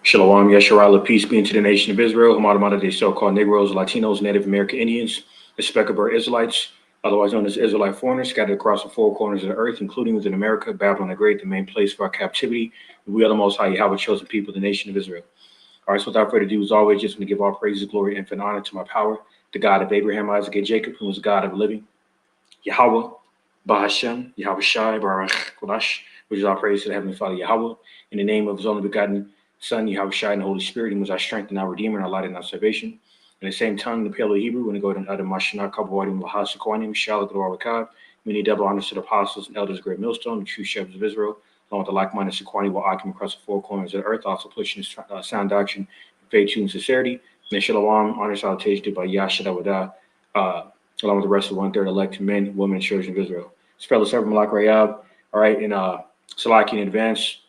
Shalom, Yesharala, peace be unto the nation of Israel, Hamada de so-called Negroes, Latinos, Native American Indians, the Specklebird Israelites, otherwise known as Israelite foreigners, scattered across the four corners of the earth, including within America, Babylon the Great, the main place for our captivity. We are the Most High Yahweh, chosen people, the nation of Israel. All right, so without further ado, as always, just want to give all praises, glory, and infinite honor to my power, the God of Abraham, Isaac, and Jacob, who was the God of the living, Yahweh, Bahashem, Yahweh Shai, Barak Kodash, which is our praise to the Heavenly Father Yahweh, in the name of his only begotten Son, Yahweh Shai, and the Holy Spirit, who was our strength and our Redeemer, and our light and our salvation. In the same tongue, the Paleo Hebrew, when we go to Adam Mashana, Kabawadim, Lahasakwanim, Shalak, Rakab, many double honors to the apostles and elders, great millstone, the true shepherds of Israel, along with the like-minded Sequani will occupy across the four corners of the earth, also pushing sound doctrine, faith, truth, and sincerity. And Shalom, honor, salutation by Yashadawada, along with the rest of one-third elected men, women, and children of Israel. Fellow servant Malak Rayab, all right, and Salaki in advance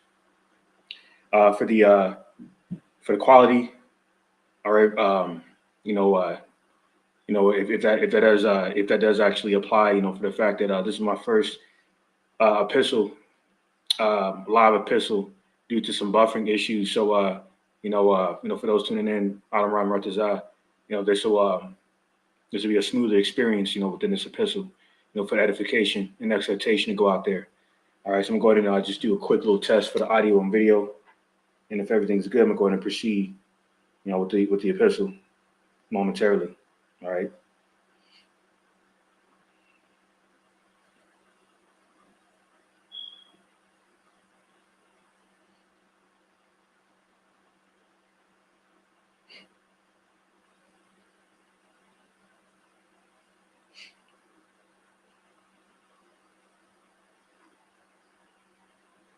for the quality, all right. If that does actually apply, for the fact that this is my first epistle, live epistle, due to some buffering issues. So for those tuning in, Adam Ram Ratazah, this will be a smoother experience, within this epistle, for edification and exhortation to go out there. All right, so I'm going to go ahead and just do a quick little test for the audio and video, and if everything's good, I'm going to go ahead and proceed, with the epistle momentarily. All right.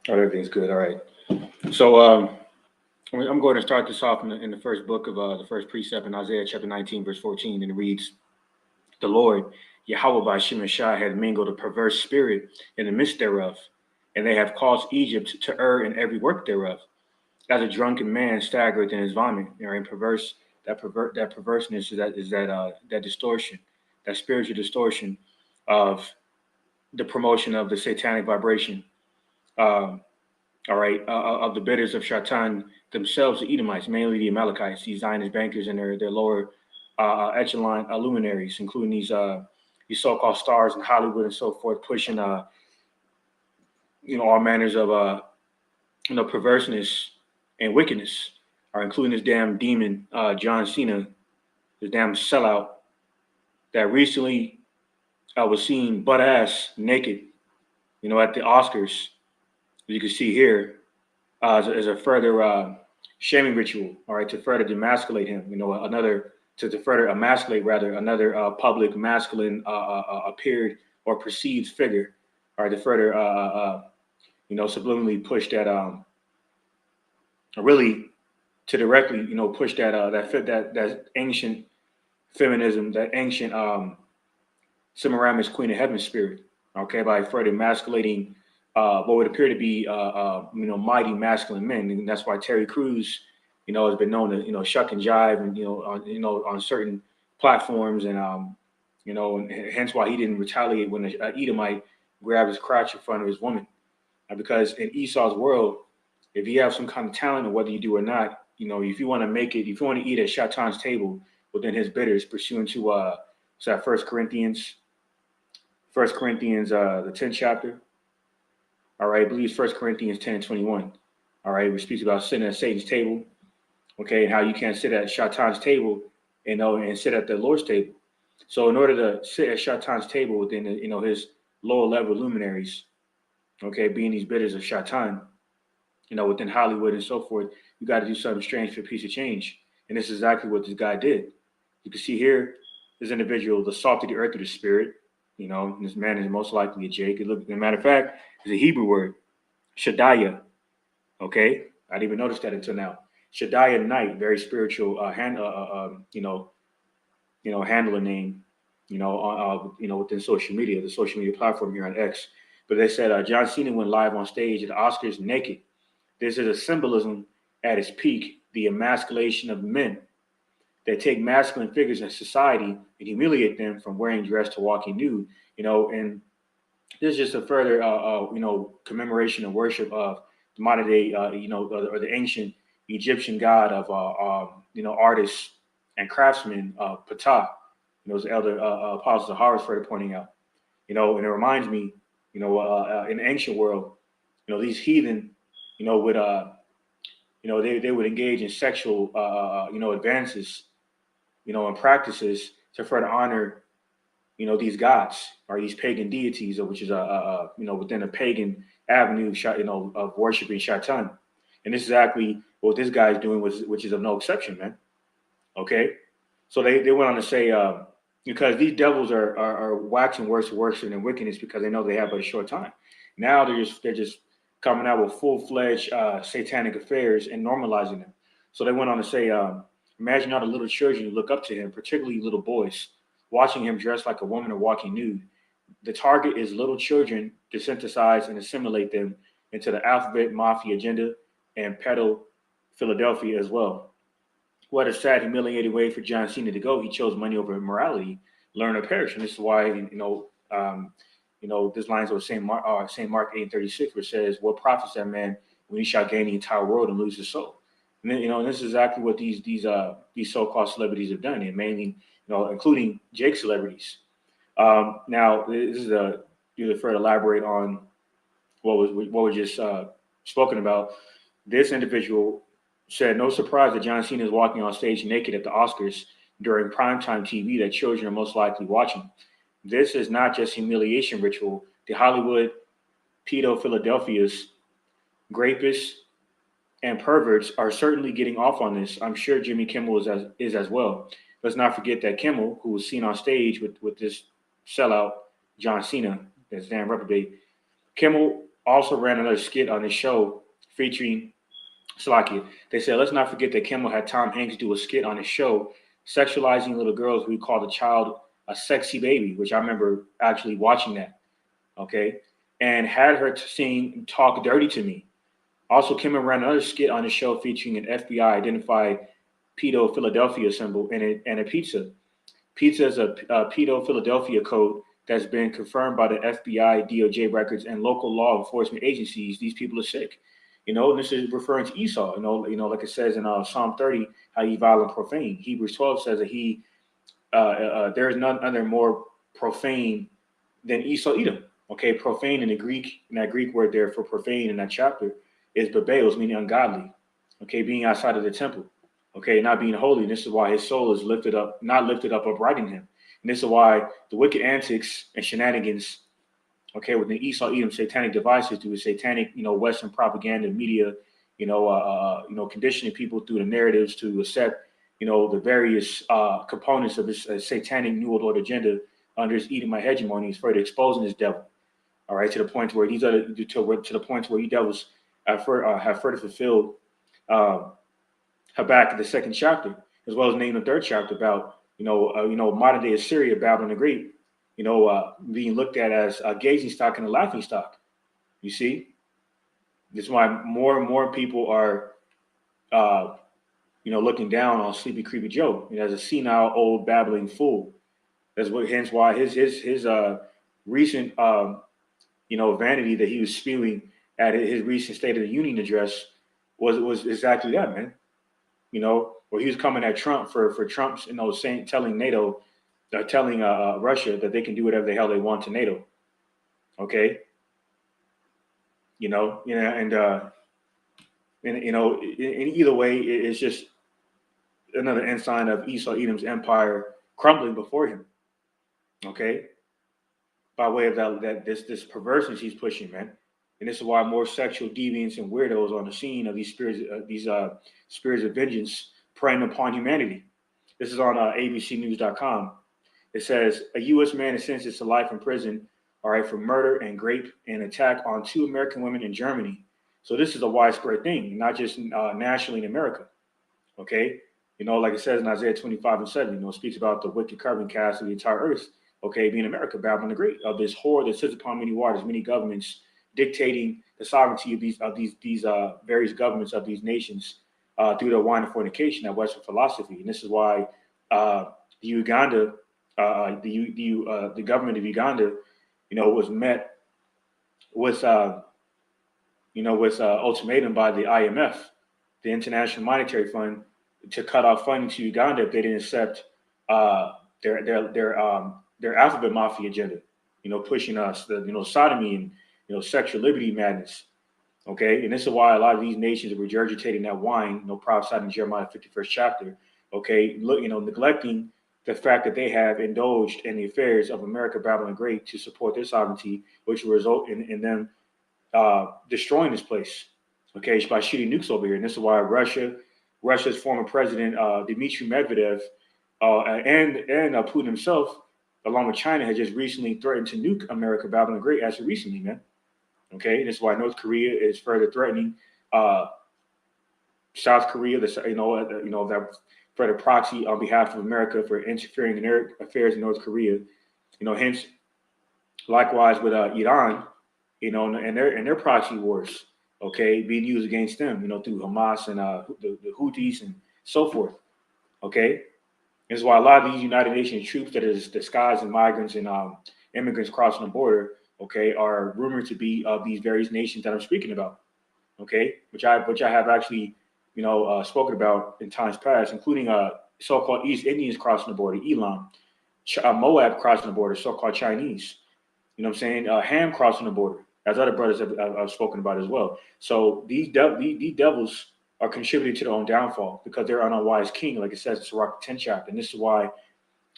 Everything's good. All right. So I'm going to start this off in the first book of the first precept in Isaiah chapter 19, verse 14, and it reads, "The Lord, Yahweh by Shem and Shai, had mingled a perverse spirit in the midst thereof, and they have caused Egypt to err in every work thereof. As a drunken man staggereth in his vomit." And that perverseness is that distortion, that spiritual distortion of the promotion of the satanic vibration. Of the bidders of Shatan themselves, the Edomites, mainly the Amalekites, these Zionist bankers and their lower echelon luminaries, including these so-called stars in Hollywood and so forth, pushing all manners of perverseness and wickedness, are including this damn demon John Cena, this damn sellout that recently was seen butt ass naked, at the Oscars. As you can see here, as a further shaming ritual, all right, to further demasculate him, to further emasculate rather another public masculine appeared or perceived figure, all right, to further subliminally push that really to directly push that ancient feminism, that ancient Semiramis Queen of Heaven spirit, okay, by further emasculating what would appear to be mighty masculine men. And that's why Terry Crews has been known to shuck and jive and on certain platforms, and and hence why he didn't retaliate when an Edomite grabbed his crotch in front of his woman. Because in Esau's world, if you have some kind of talent, or whether you do or not, if you want to make it, if you want to eat at Shatan's table within his bidders, pursuant to First Corinthians, the 10th chapter. All right, I believe it's 1 Corinthians 10 and 21. All right, which speaks about sitting at Satan's table, okay, and how you can't sit at Shatan's table, and sit at the Lord's table. So in order to sit at Shatan's table within his lower level luminaries, okay, being these bidders of Shatan, within Hollywood and so forth, you got to do something strange for a piece of change. And this is exactly what this guy did. You can see here, this individual, the salt of the earth of the spirit. This man is most likely a Jake. As a matter of fact, it's a Hebrew word, Shadiah. Okay, I didn't even notice that until now. Shadiah Knight, very spiritual handler name. Within social media, the social media platform here on X. But they said John Cena went live on stage at the Oscars naked. This is a symbolism at its peak, the emasculation of men. They take masculine figures in society and humiliate them from wearing dress to walking nude, and this is just a further, commemoration and worship of the modern day, or the ancient, Egyptian god of artists and craftsmen, Ptah. As Elder Apostle Zahara started pointing out. And it reminds me, in the ancient world, these heathen, would they would engage in sexual advances, and practices to further honor, these gods or these pagan deities, which is within a pagan avenue, of worshiping Shaitan. And this is exactly what this guy is doing, which is of no exception, man. Okay, so they went on to say, because these devils are waxing worse and worse in wickedness because they know they have but a short time. Now they're just coming out with full-fledged satanic affairs and normalizing them. So they went on to say, imagine all the little children who look up to him, particularly little boys, watching him dressed like a woman or walking nude. The target is little children to synthesize and assimilate them into the alphabet mafia agenda and pedo Philadelphia as well. What a sad, humiliating way for John Cena to go. He chose money over morality, learn or perish, and this is why this lines of Saint Mark 8:36, which says, "What profits that man when he shall gain the entire world and lose his soul?" And then, and this is exactly what these so-called celebrities have done, and mainly including Jake celebrities. Now, this is to further elaborate on what was just spoken about. This individual said, "No surprise that John Cena is walking on stage naked at the Oscars during primetime TV that children are most likely watching. This is not just humiliation ritual. The Hollywood pedo Philadelphia's rapists and perverts are certainly getting off on this. I'm sure Jimmy Kimmel is as well. Let's not forget that Kimmel, who was seen on stage with this sellout John Cena, this damn reprobate, Kimmel also ran another skit on his show featuring Slakia. They said, let's not forget that Kimmel had Tom Hanks do a skit on his show sexualizing little girls who he called a child a sexy baby, which I remember actually watching that, okay, and had her sing Talk Dirty to Me. Also, Kimmel ran another skit on his show featuring an FBI identified pedo Philadelphia symbol and a pizza. Pizza is a pedo Philadelphia code that's been confirmed by the FBI, DOJ records, and local law enforcement agencies. These people are sick. This is referring to Esau. Like it says in Psalm 30, how he vile and profane. Hebrews 12 says that there is none other more profane than Esau Edom. Okay, profane in the Greek, and that Greek word there for profane in that chapter is babeos, meaning ungodly. Okay, being outside of the temple. Okay, not being holy. And this is why his soul is not lifted up upright in him. And this is why the wicked antics and shenanigans, okay, with the Esau Edom satanic devices through the satanic, Western propaganda media, conditioning people through the narratives to accept, the various components of this satanic New World Order agenda under his Edomite hegemony is further exposing this devil. All right, to the point where these other to the point where these devils have further fulfilled Habakkuk the second chapter, as well as named the third chapter about modern day Assyria, Babylon the Great, being looked at as a gazing stock and a laughing stock. You see, this is why more and more people are, looking down on Sleepy Creepy Joe as a senile old babbling fool. Hence why his recent vanity that he was spewing at his recent State of the Union address was exactly that, man. Where he was coming at Trump for Trump's, telling NATO, telling Russia that they can do whatever the hell they want to NATO. Okay. In either way, it's just another ensign of Esau Edom's empire crumbling before him. Okay. By way of this perversion he's pushing, man. And this is why more sexual deviants and weirdos on the scene of these spirits of vengeance preying upon humanity. This is on abcnews.com. It says a U.S. man is sentenced to life in prison, all right, for murder and rape and attack on 2 American women in Germany. So this is a widespread thing, not just nationally in America. Okay, like it says in Isaiah 25:7, it speaks about the wicked carbon cast of the entire earth. Okay, being America, Babylon the Great, of this whore that sits upon many waters, many governments dictating the sovereignty of these various governments of these nations through their wine and fornication, that Western philosophy. And this is why the government of Uganda, was met with ultimatum by the IMF, the International Monetary Fund, to cut off funding to Uganda if they didn't accept their alphabet mafia agenda. Pushing us the sodomy and sexual liberty madness. Okay, and this is why a lot of these nations are regurgitating that wine, prophesied in Jeremiah 51st chapter. Okay, look, neglecting the fact that they have indulged in the affairs of America, Babylon the Great, to support their sovereignty, which will result in them destroying this place. Okay, by shooting nukes over here, and this is why Russia's former president Dmitry Medvedev and Putin himself, along with China, had just recently threatened to nuke America, Babylon the Great, as of recently, man. Okay, this is why North Korea is further threatening South Korea, that further proxy on behalf of America for interfering in their affairs in North Korea. Hence, likewise with Iran, and their proxy wars, okay, being used against them, through Hamas and the Houthis and so forth. Okay, this is why a lot of these United Nations troops that is disguised as migrants and immigrants crossing the border, okay, are rumored to be of these various nations that I'm speaking about, okay, which I have actually, spoken about in times past, including so-called East Indians crossing the border, Elam, Moab crossing the border, so-called Chinese, Ham crossing the border, as other brothers have spoken about as well. So these devils are contributing to their own downfall because they're an unwise king, like it says in Sirach 10 chapter, and this is why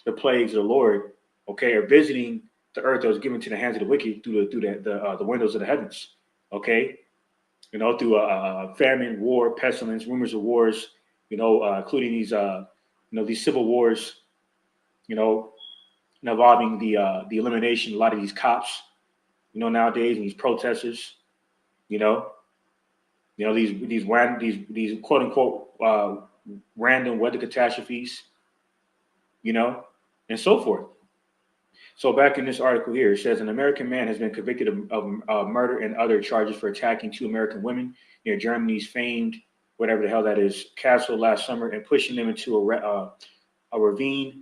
the plagues of the Lord, okay, are visiting the earth that was given to the hands of the wicked through the windows of the heavens, okay, through famine, war, pestilence, rumors of wars, including these civil wars, involving the elimination of a lot of these cops, nowadays, and these protesters, these quote unquote random weather catastrophes, and so forth. So back in this article here, it says an American man has been convicted of murder and other charges for attacking 2 American women near Germany's famed, whatever the hell that is, castle last summer and pushing them into a ravine,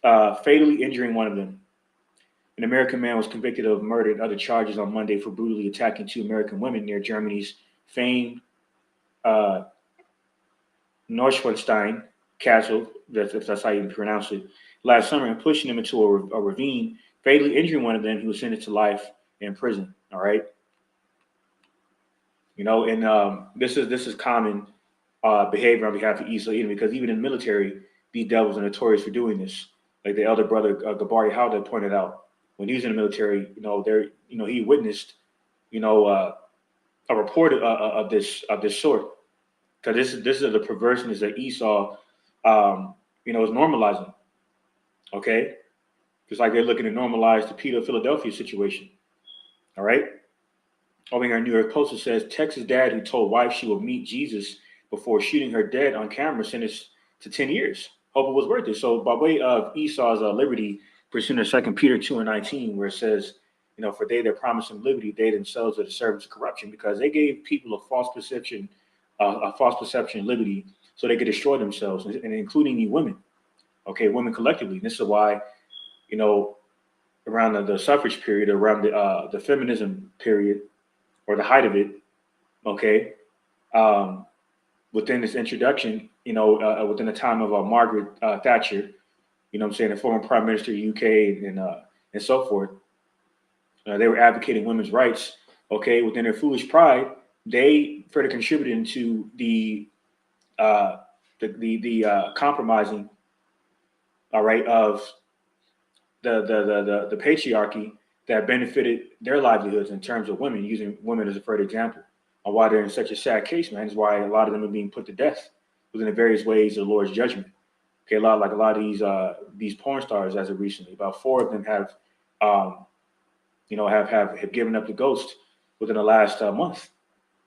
fatally injuring one of them. An American man was convicted of murder and other charges on Monday for brutally attacking 2 American women near Germany's famed Neuschwanstein castle, that's how you pronounce it, last summer, and pushing them into a ravine, fatally injuring one of them who was sentenced to life in prison. All right. And this is common behavior on behalf of Esau Edom, because even in the military, these devils are notorious for doing this. Like the elder brother Gabari Howda pointed out, when he was in the military, he witnessed, a report of this sort, because this is the perverseness that Esau, is normalizing. Okay, just like they're looking to normalize the Peter Philadelphia situation. All right. Over here, New York Post, it says Texas dad who told wife she would meet Jesus before shooting her dead on camera sentenced to 10 years. Hope it was worth it. So by way of Esau's liberty, pursuing 2 Peter 2:19, where it says, for they that promise them liberty, they themselves are the servants of corruption, because they gave people a false perception of liberty, so they could destroy themselves, and including you women. Okay, women collectively. And this is why, around the suffrage period, around the feminism period, or the height of it, okay, within this introduction, within the time of Margaret Thatcher, the former Prime Minister of the UK, and so forth, they were advocating women's rights. Okay, within their foolish pride, they further contributed to the compromising, all right, of the patriarchy that benefited their livelihoods in terms of women, using women as a further example on why they're in such a sad case, man. Is why a lot of them are being put to death within the various ways of the Lord's judgment. Okay, a lot of these porn stars, as of recently, about 4 of them have given up the ghost within the last month.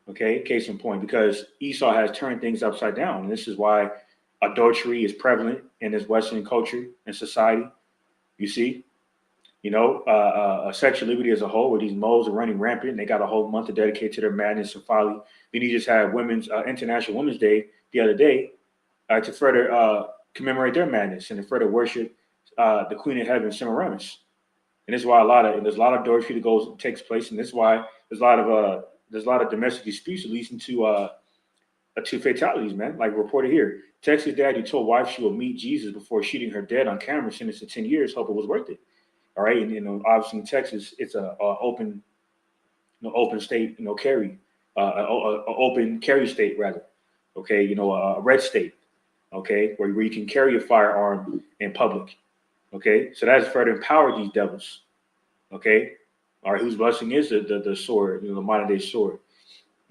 Okay, case in point, because Esau has turned things upside down, and this is why adultery is prevalent in this Western culture and society. You see, sexual liberty as a whole, where these moles are running rampant, and they got a whole month to dedicate to their madness and folly. Then you just had International Women's Day the other day to further commemorate their madness and to further worship the Queen of Heaven, Semiramis. And this is why there's a lot of adultery that takes place, and this is why there's a lot of domestic disputes that leads into to fatalities, man. Like reported here, Texas dad who told wife she will meet Jesus before shooting her dead on camera, sentenced to 10 years. Hope it was worth it. All right, and obviously in Texas, it's a open, open state, carry, a open carry state rather. Okay, a red state. Okay, where you can carry a firearm in public. Okay, so that's further empowered these devils. Okay, all right, whose blessing is the sword, the modern day sword.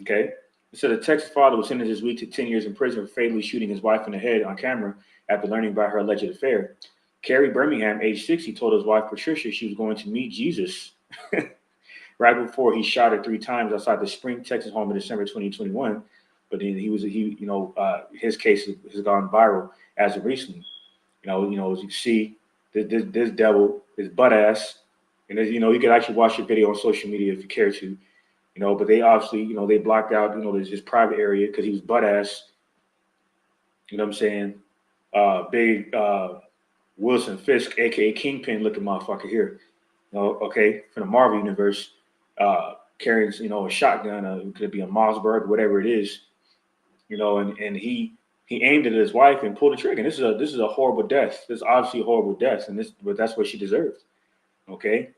Okay, so the Texas father was sentenced this week to 10 years in prison for fatally shooting his wife in the head on camera after learning about her alleged affair. Carrie Birmingham, age 60, told his wife Patricia she was going to meet Jesus right before he shot her 3 times outside the Spring, Texas home in December 2021. But then his case has gone viral as of recently. As you see, this devil, this butt ass, and you can actually watch the video on social media if you care to. But they obviously, they blocked out, there's this private area because he was butt ass. You know what I'm saying? Big Wilson Fisk, aka Kingpin, looking motherfucker here. Okay, from the Marvel universe, carrying, a shotgun, it could be a Mossberg, whatever it is, and he aimed it at his wife and pulled the trigger. And this is a horrible death. This is obviously a horrible death, but that's what she deserved. Okay,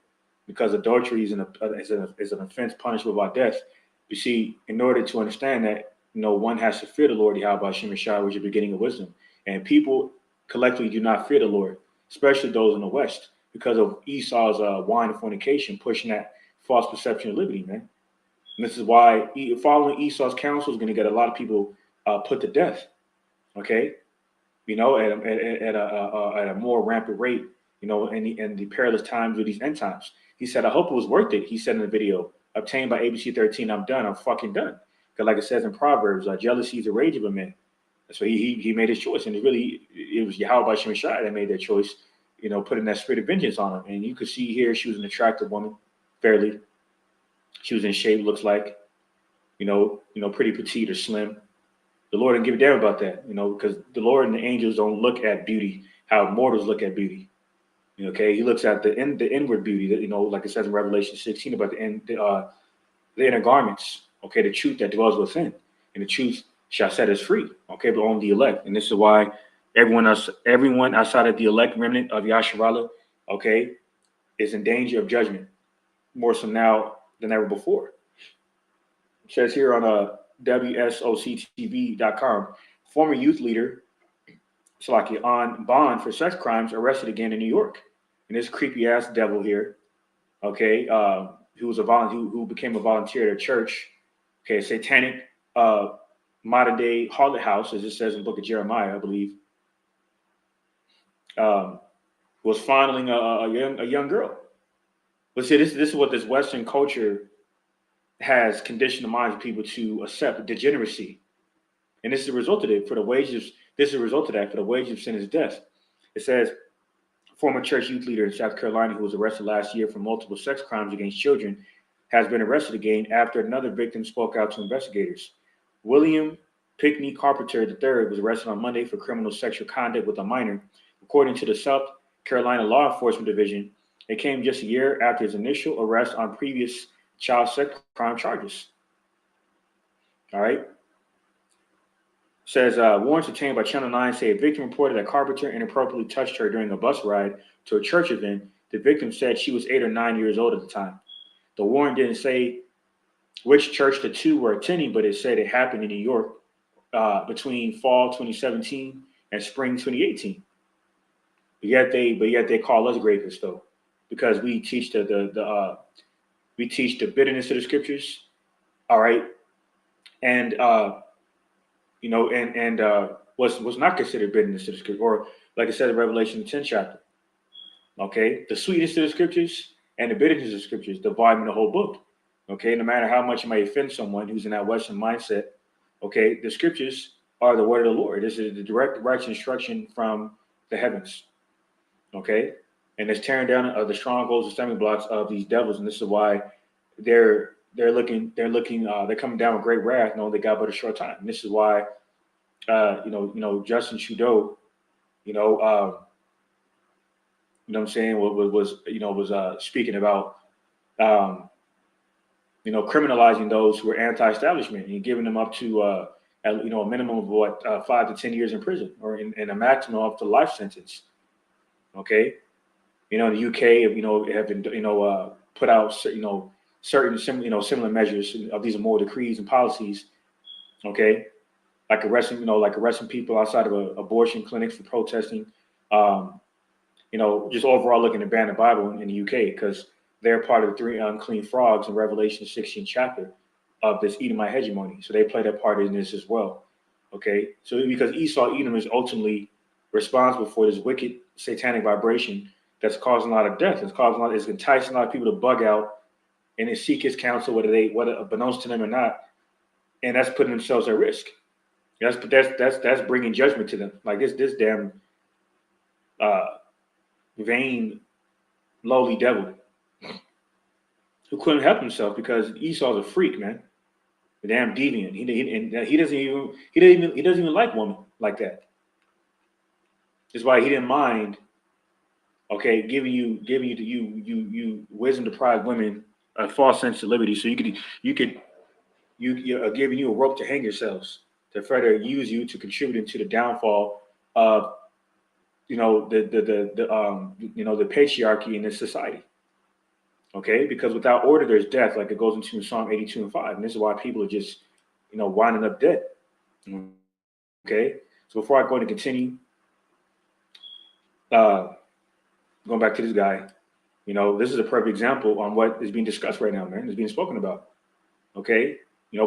because adultery is an offense punishable by death. You see, in order to understand that, one has to fear the Lord Yahweh Shem Shai, which is the beginning of wisdom. And people collectively do not fear the Lord, especially those in the West, because of Esau's wine and fornication, pushing that false perception of liberty, man. And this is why following Esau's counsel is going to get a lot of people put to death. Okay, at a more rampant rate, in the perilous times of these end times. He said, I hope it was worth it. He said in the video, obtained by ABC 13, I'm done. I'm fucking done. Because like it says in Proverbs, jealousy is the rage of a man. So he made his choice. And it was Yahweh Shem Shai that made that choice, putting that spirit of vengeance on him. And you could see here, she was an attractive woman, fairly. She was in shape, looks like, pretty petite or slim. The Lord didn't give a damn about that, because the Lord and the angels don't look at beauty how mortals look at beauty. Okay, he looks at the inward beauty that, like it says in Revelation 16 about the inner garments. Okay, the truth that dwells within, and the truth shall set us free. Okay, but only the elect, and this is why everyone outside of the elect remnant of Yasharallah, okay, is in danger of judgment more so now than ever before. It says here on WSOCTV.com, former youth leader Salaki on bond for sex crimes arrested again in New York. And this creepy ass devil here, okay, who became a volunteer at a church, okay, satanic modern day harlot house, as it says in the book of Jeremiah, I believe, was fondling a young girl. But see, this is what this Western culture has conditioned the minds of people to accept degeneracy. And this is a result of it. For the wages, this is a result of that. For the wages of sin is death. It says, former church youth leader in South Carolina who was arrested last year for multiple sex crimes against children has been arrested again after another victim spoke out to investigators. William Pickney Carpenter III was arrested on Monday for criminal sexual conduct with a minor. According to the South Carolina Law Enforcement Division, it came just a year after his initial arrest on previous child sex crime charges. All right. Says warrants obtained by Channel 9 say a victim reported that Carpenter inappropriately touched her during a bus ride to a church event. The victim said she was 8 or 9 years old at the time. The warrant didn't say which church the two were attending, but it said it happened in New York between fall 2017 and spring 2018. But yet they call us grapists though, because we teach the bitterness of the scriptures. All right, and what's not considered bitterness to the scripture, or like I said in Revelation 10 chapter. Okay, the sweetness of the scriptures and the bitterness of the scriptures, the volume of the whole book. Okay, no matter how much it may offend someone who's in that Western mindset, okay, the scriptures are the word of the Lord. This is the direct instruction from the heavens. Okay, and it's tearing down the strongholds and stumbling blocks of these devils, and this is why they're coming down with great wrath. No, they got but a short time. And this is why, Justin Trudeau, you know what I'm saying, was speaking about, criminalizing those who are anti-establishment and giving them up to a minimum of what 5 to 10 years in prison, or in a maximum up to life sentence. Okay, in the UK, have been put out certain similar measures of these immoral decrees and policies. Okay, like arresting people outside of abortion clinics for protesting. Um, just overall looking to ban the Bible in the UK because they're part of the three unclean frogs in Revelation 16 chapter of this Edomite hegemony. So they play their part in this as well. Okay, so because Esau Edom is ultimately responsible for this wicked satanic vibration that's causing a lot of death. It's enticing a lot of people to bug out and then seek his counsel, whether beknownst to them or not, and that's putting themselves at risk. That's bringing judgment to them. Like this damn uh, vain, lowly devil who couldn't help himself because Esau's a freak, man. A damn deviant. He doesn't even like women like that. That's why he didn't mind. Okay, giving you wisdom deprived women a false sense of liberty, so giving you a rope to hang yourselves to further use you to contribute into the downfall of the patriarchy in this society. Okay, because without order there's death, like it goes into Psalm 82 and 5, and this is why people are just winding up dead. Okay, so before I go and continue, going back to this guy, this is a perfect example on what is being discussed right now, man. It's being spoken about. Okay,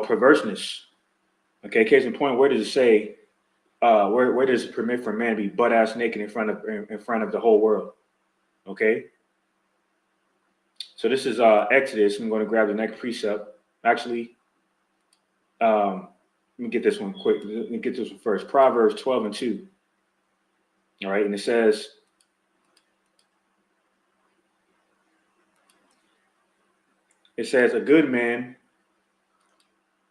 perverseness. Okay, case in point, where does it say? Where does it permit for man to be butt ass naked in front of the whole world? Okay. So this is Exodus. I'm going to grab the next precept. Actually, let me get this one quick. Let me get this one first. Proverbs 12 and 2. All right, and it says, a good man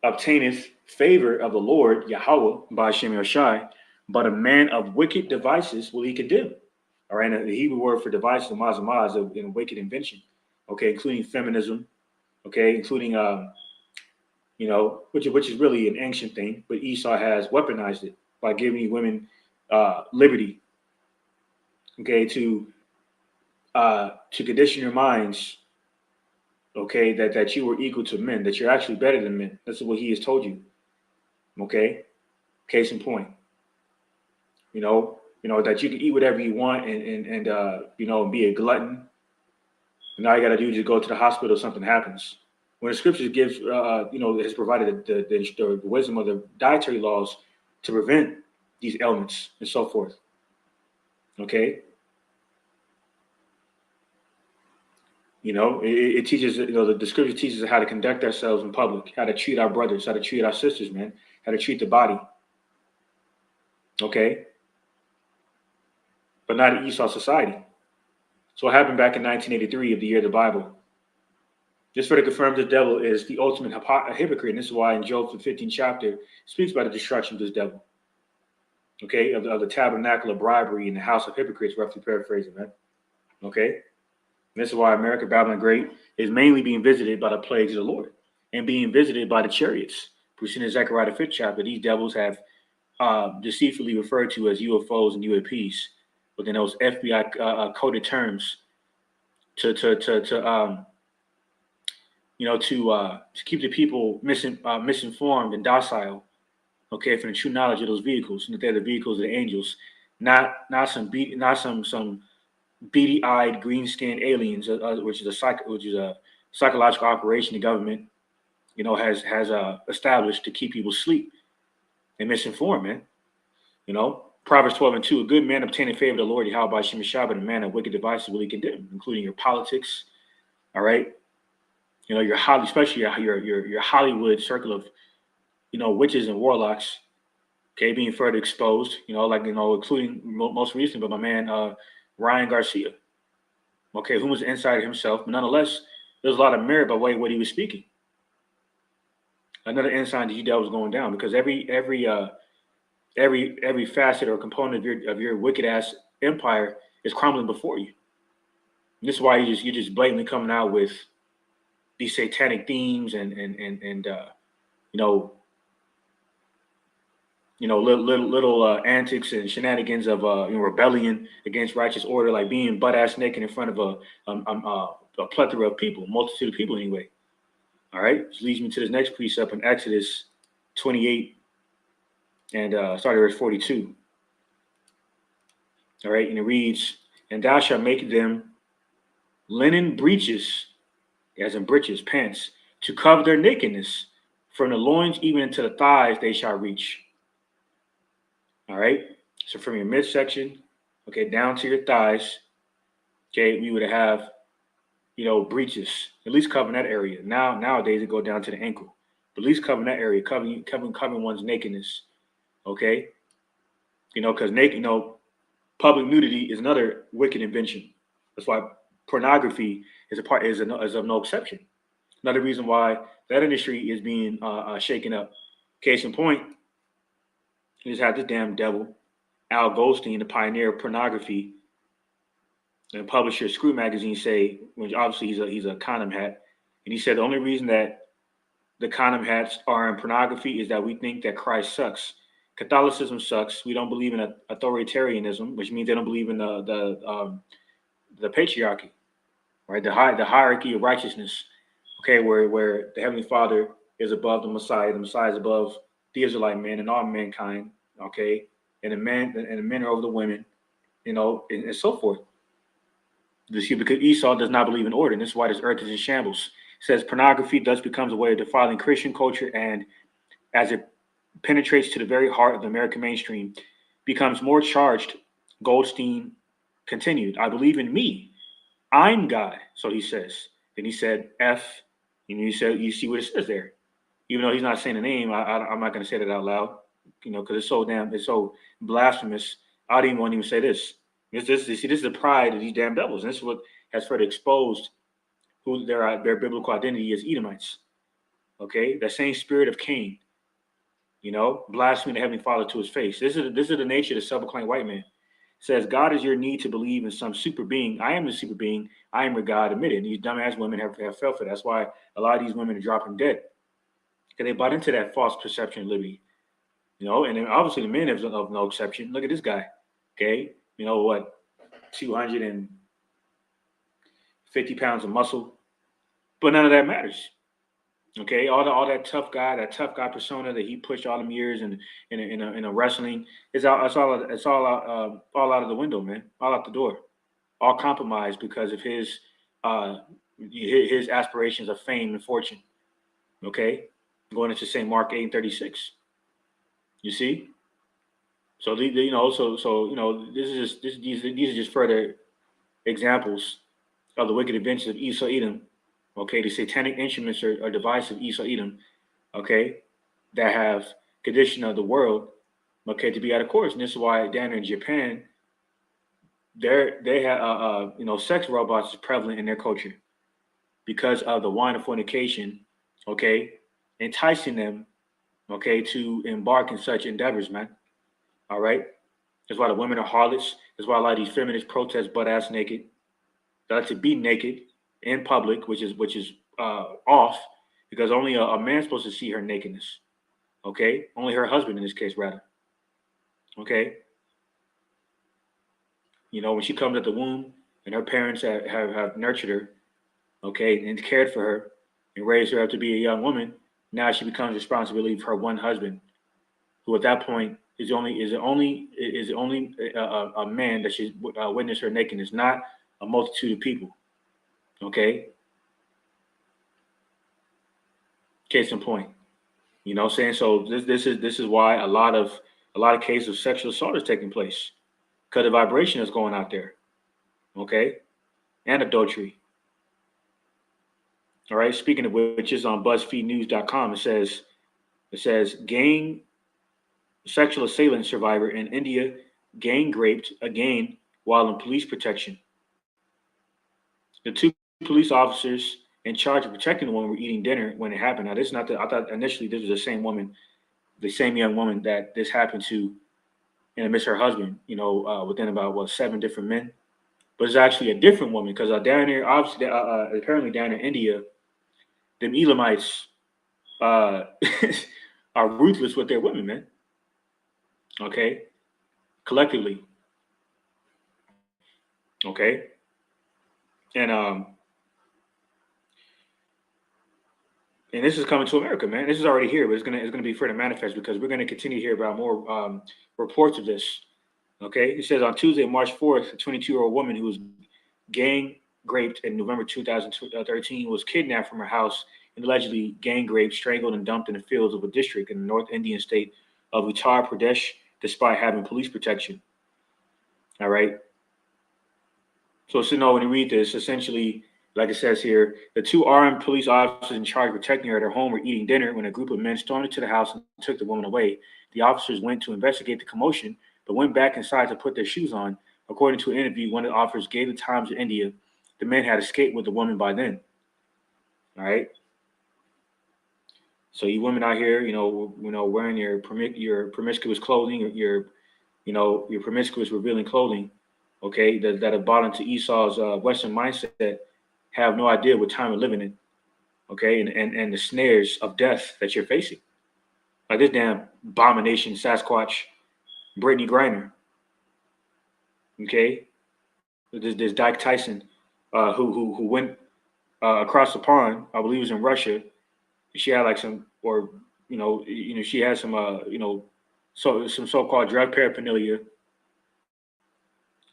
obtaineth favor of the Lord, Yahweh, by Shem Yoshai, but a man of wicked devices will he condemn. All right, and the Hebrew word for device, mazamaz, is a wicked invention. Okay, including feminism. Okay, including which is really an ancient thing, but Esau has weaponized it by giving women liberty. Okay, to condition your minds. Okay, that you are equal to men, that you're actually better than men. That's what he has told you. Okay, case in point. That you can eat whatever you want and be a glutton. And all you got to do is just go to the hospital if something happens. When the scriptures gives, has provided the wisdom of the dietary laws to prevent these ailments and so forth. Okay. It teaches, the scripture teaches us how to conduct ourselves in public, how to treat our brothers, how to treat our sisters, man, how to treat the body. Okay. But not in Esau society. So what happened back in 1983 of the year of the Bible? Just further confirms the devil is the ultimate hypocrite. And this is why in Job, the 15th chapter, speaks about the destruction of this devil. Okay, of the tabernacle of bribery in the house of hypocrites, roughly paraphrasing, man. Okay. And this is why America, Babylon Great, is mainly being visited by the plagues of the Lord and being visited by the chariots. We've seen in Zechariah, the 5th chapter, these devils have deceitfully referred to as UFOs and UAPs within those FBI coded terms to keep the people misinformed and docile, okay, from the true knowledge of those vehicles, and that they're the vehicles of the angels, not some beady-eyed, green-skinned aliens, which is a psychological operation the government, has established to keep people asleep and misinformed, man. Proverbs 12 and 2, a good man obtaining favor of the Lord, Yahweh by Shem Yeshua, but a man of wicked devices will he condemn, including your politics, all right? Your especially your Hollywood circle of, witches and warlocks, okay, being further exposed, including most recently by my man, Ryan Garcia, okay, who was an insider himself, but nonetheless, there's a lot of merit by way of what he was speaking. Another insight that was going down because every facet or component of your wicked ass empire is crumbling before you. And this is why you're just blatantly coming out with these satanic themes and little antics and shenanigans of rebellion against righteous order, like being butt ass naked in front of a plethora of people, multitude of people anyway. All right, which leads me to this next precept in Exodus 28 and starting verse 42. All right, and it reads, "And thou shalt make them linen breeches, as in breeches, pants, to cover their nakedness. From the loins even into the thighs they shall reach." All right. So from your midsection, okay, down to your thighs, okay, we would have, breeches, at least covering that area. Nowadays it go down to the ankle, but at least covering that area, covering one's nakedness. Okay. Because naked, public nudity is another wicked invention. That's why pornography is of no exception. Another reason why that industry is being shaken up. Case in point, you just had this damn devil, Al Goldstein, the pioneer of pornography and publisher of Screw magazine, say, which obviously he's a condom hat, and he said the only reason that the condom hats are in pornography is that we think that Christ sucks. Catholicism sucks. We don't believe in authoritarianism, which means they don't believe in the patriarchy, right? The hierarchy of righteousness, okay, where the Heavenly Father is above the Messiah is above the Israelite man and all mankind, okay, and the men are over the women, and so forth. You see, because Esau does not believe in order, and this is why this earth is in shambles. It says pornography thus becomes a way of defiling Christian culture, and as it penetrates to the very heart of the American mainstream, becomes more charged. Goldstein continued, "I believe in me. I'm God." So he says. Then he said, "F." You said, you see what it says there. Even though he's not saying the name, I'm not going to say that out loud, because it's so blasphemous. I didn't want to even say this. This is the pride of these damn devils, and this is what has further exposed who their biblical identity is: Edomites. Okay, that same spirit of Cain, blaspheming the Heavenly Father to his face. This is the nature of the self-proclaimed white man. It says, God is your need to believe in some super being. I am the super being. I am your God. Admit it. And these dumbass women have fell for that. That's why a lot of these women are dropping dead, because they bought into that false perception of liberty. And then obviously the men is of no exception. Look at this guy. Okay, 250 pounds of muscle, but none of that matters. Okay, all that tough guy persona that he pushed all them years in a wrestling is out. All out of the window, man. All out the door. All compromised because of his aspirations of fame and fortune. Okay, going into St. Mark 8:36. You see. So these are just further examples of the wicked inventions of Esau Edom. Okay, the satanic instruments or devices of Esau Edom, okay, that have conditioned of the world, okay, to be out of course. And this is why down in Japan, they have sex robots is prevalent in their culture because of the wine of fornication, okay, enticing them, okay, to embark in such endeavors, man. All right. That's why the women are harlots. That's why a lot of these feminists protest butt ass naked. They like to be naked in public, which is off, because only a man's supposed to see her nakedness. Okay, only her husband in this case, rather. Okay, when she comes at the womb and her parents have nurtured her, okay, and cared for her and raised her up to be a young woman. Now she becomes responsibility for her one husband, who at that point is only a man that should witness her nakedness, not a multitude of people. Okay, case in point. You know what I'm saying? So this is why a lot of cases of sexual assault is taking place, because the vibration is going out there. Okay, and adultery. All right. Speaking of which, is on BuzzFeedNews.com. It says gang sexual assailant survivor in India gang raped again while in police protection. The two police officers in charge of protecting the woman were eating dinner when it happened. Now, this is not I thought initially this was the same woman, the same young woman that this happened to, and it missed her husband. Within about 7 different men, but it's actually a different woman, because down there, obviously, apparently down in India, them Elamites uh, are ruthless with their women, man. Okay, collectively. Okay, and and this is coming to America, man. This is already here, but it's gonna be further manifest because we're gonna continue to hear about more reports of this. Okay, it says on Tuesday, March 4th, a 22-year-old woman who was gang raped in November 2013 was kidnapped from her house and allegedly gang raped, strangled, and dumped in the fields of a district in the North Indian state of Uttar Pradesh, despite having police protection. All right. So no, when you read this, essentially, like it says here, the two armed police officers in charge of protecting her at her home were eating dinner when a group of men stormed into the house and took the woman away. The officers went to investigate the commotion, but went back inside to put their shoes on. According to an interview one of the officers gave the Times of India, the men had escaped with the woman by then. All right. So you women out here, wearing your promiscuous clothing, your promiscuous revealing clothing, okay, that have bought into Esau's Western mindset, have no idea what time we're living in, okay, and the snares of death that you're facing. Like this damn abomination, Sasquatch, Brittany Griner, okay, this Dyke Tyson, who went across the pond, I believe it was in Russia. She had like some, or she had some, some so-called drug paraphernalia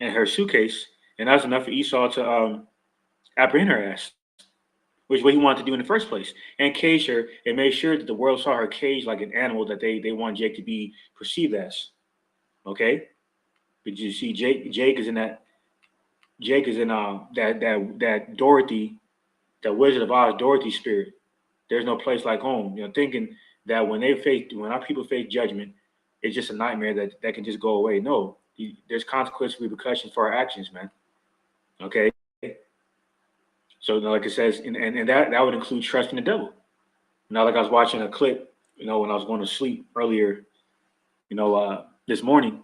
in her suitcase, and that was enough for Esau to apprehend her ass, which is what he wanted to do in the first place, and cage her and made sure that the world saw her caged like an animal that they want Jake to be perceived as. Okay, but you see, Jake is in that. Jake is in that Dorothy, that Wizard of Oz Dorothy spirit. There's no place like home. Thinking that when our people face judgment, it's just a nightmare that can just go away. No, there's consequences, repercussions for our actions, man. Okay, so like it says, and that would include trusting the devil. Like I was watching a clip, when I was going to sleep earlier, this morning.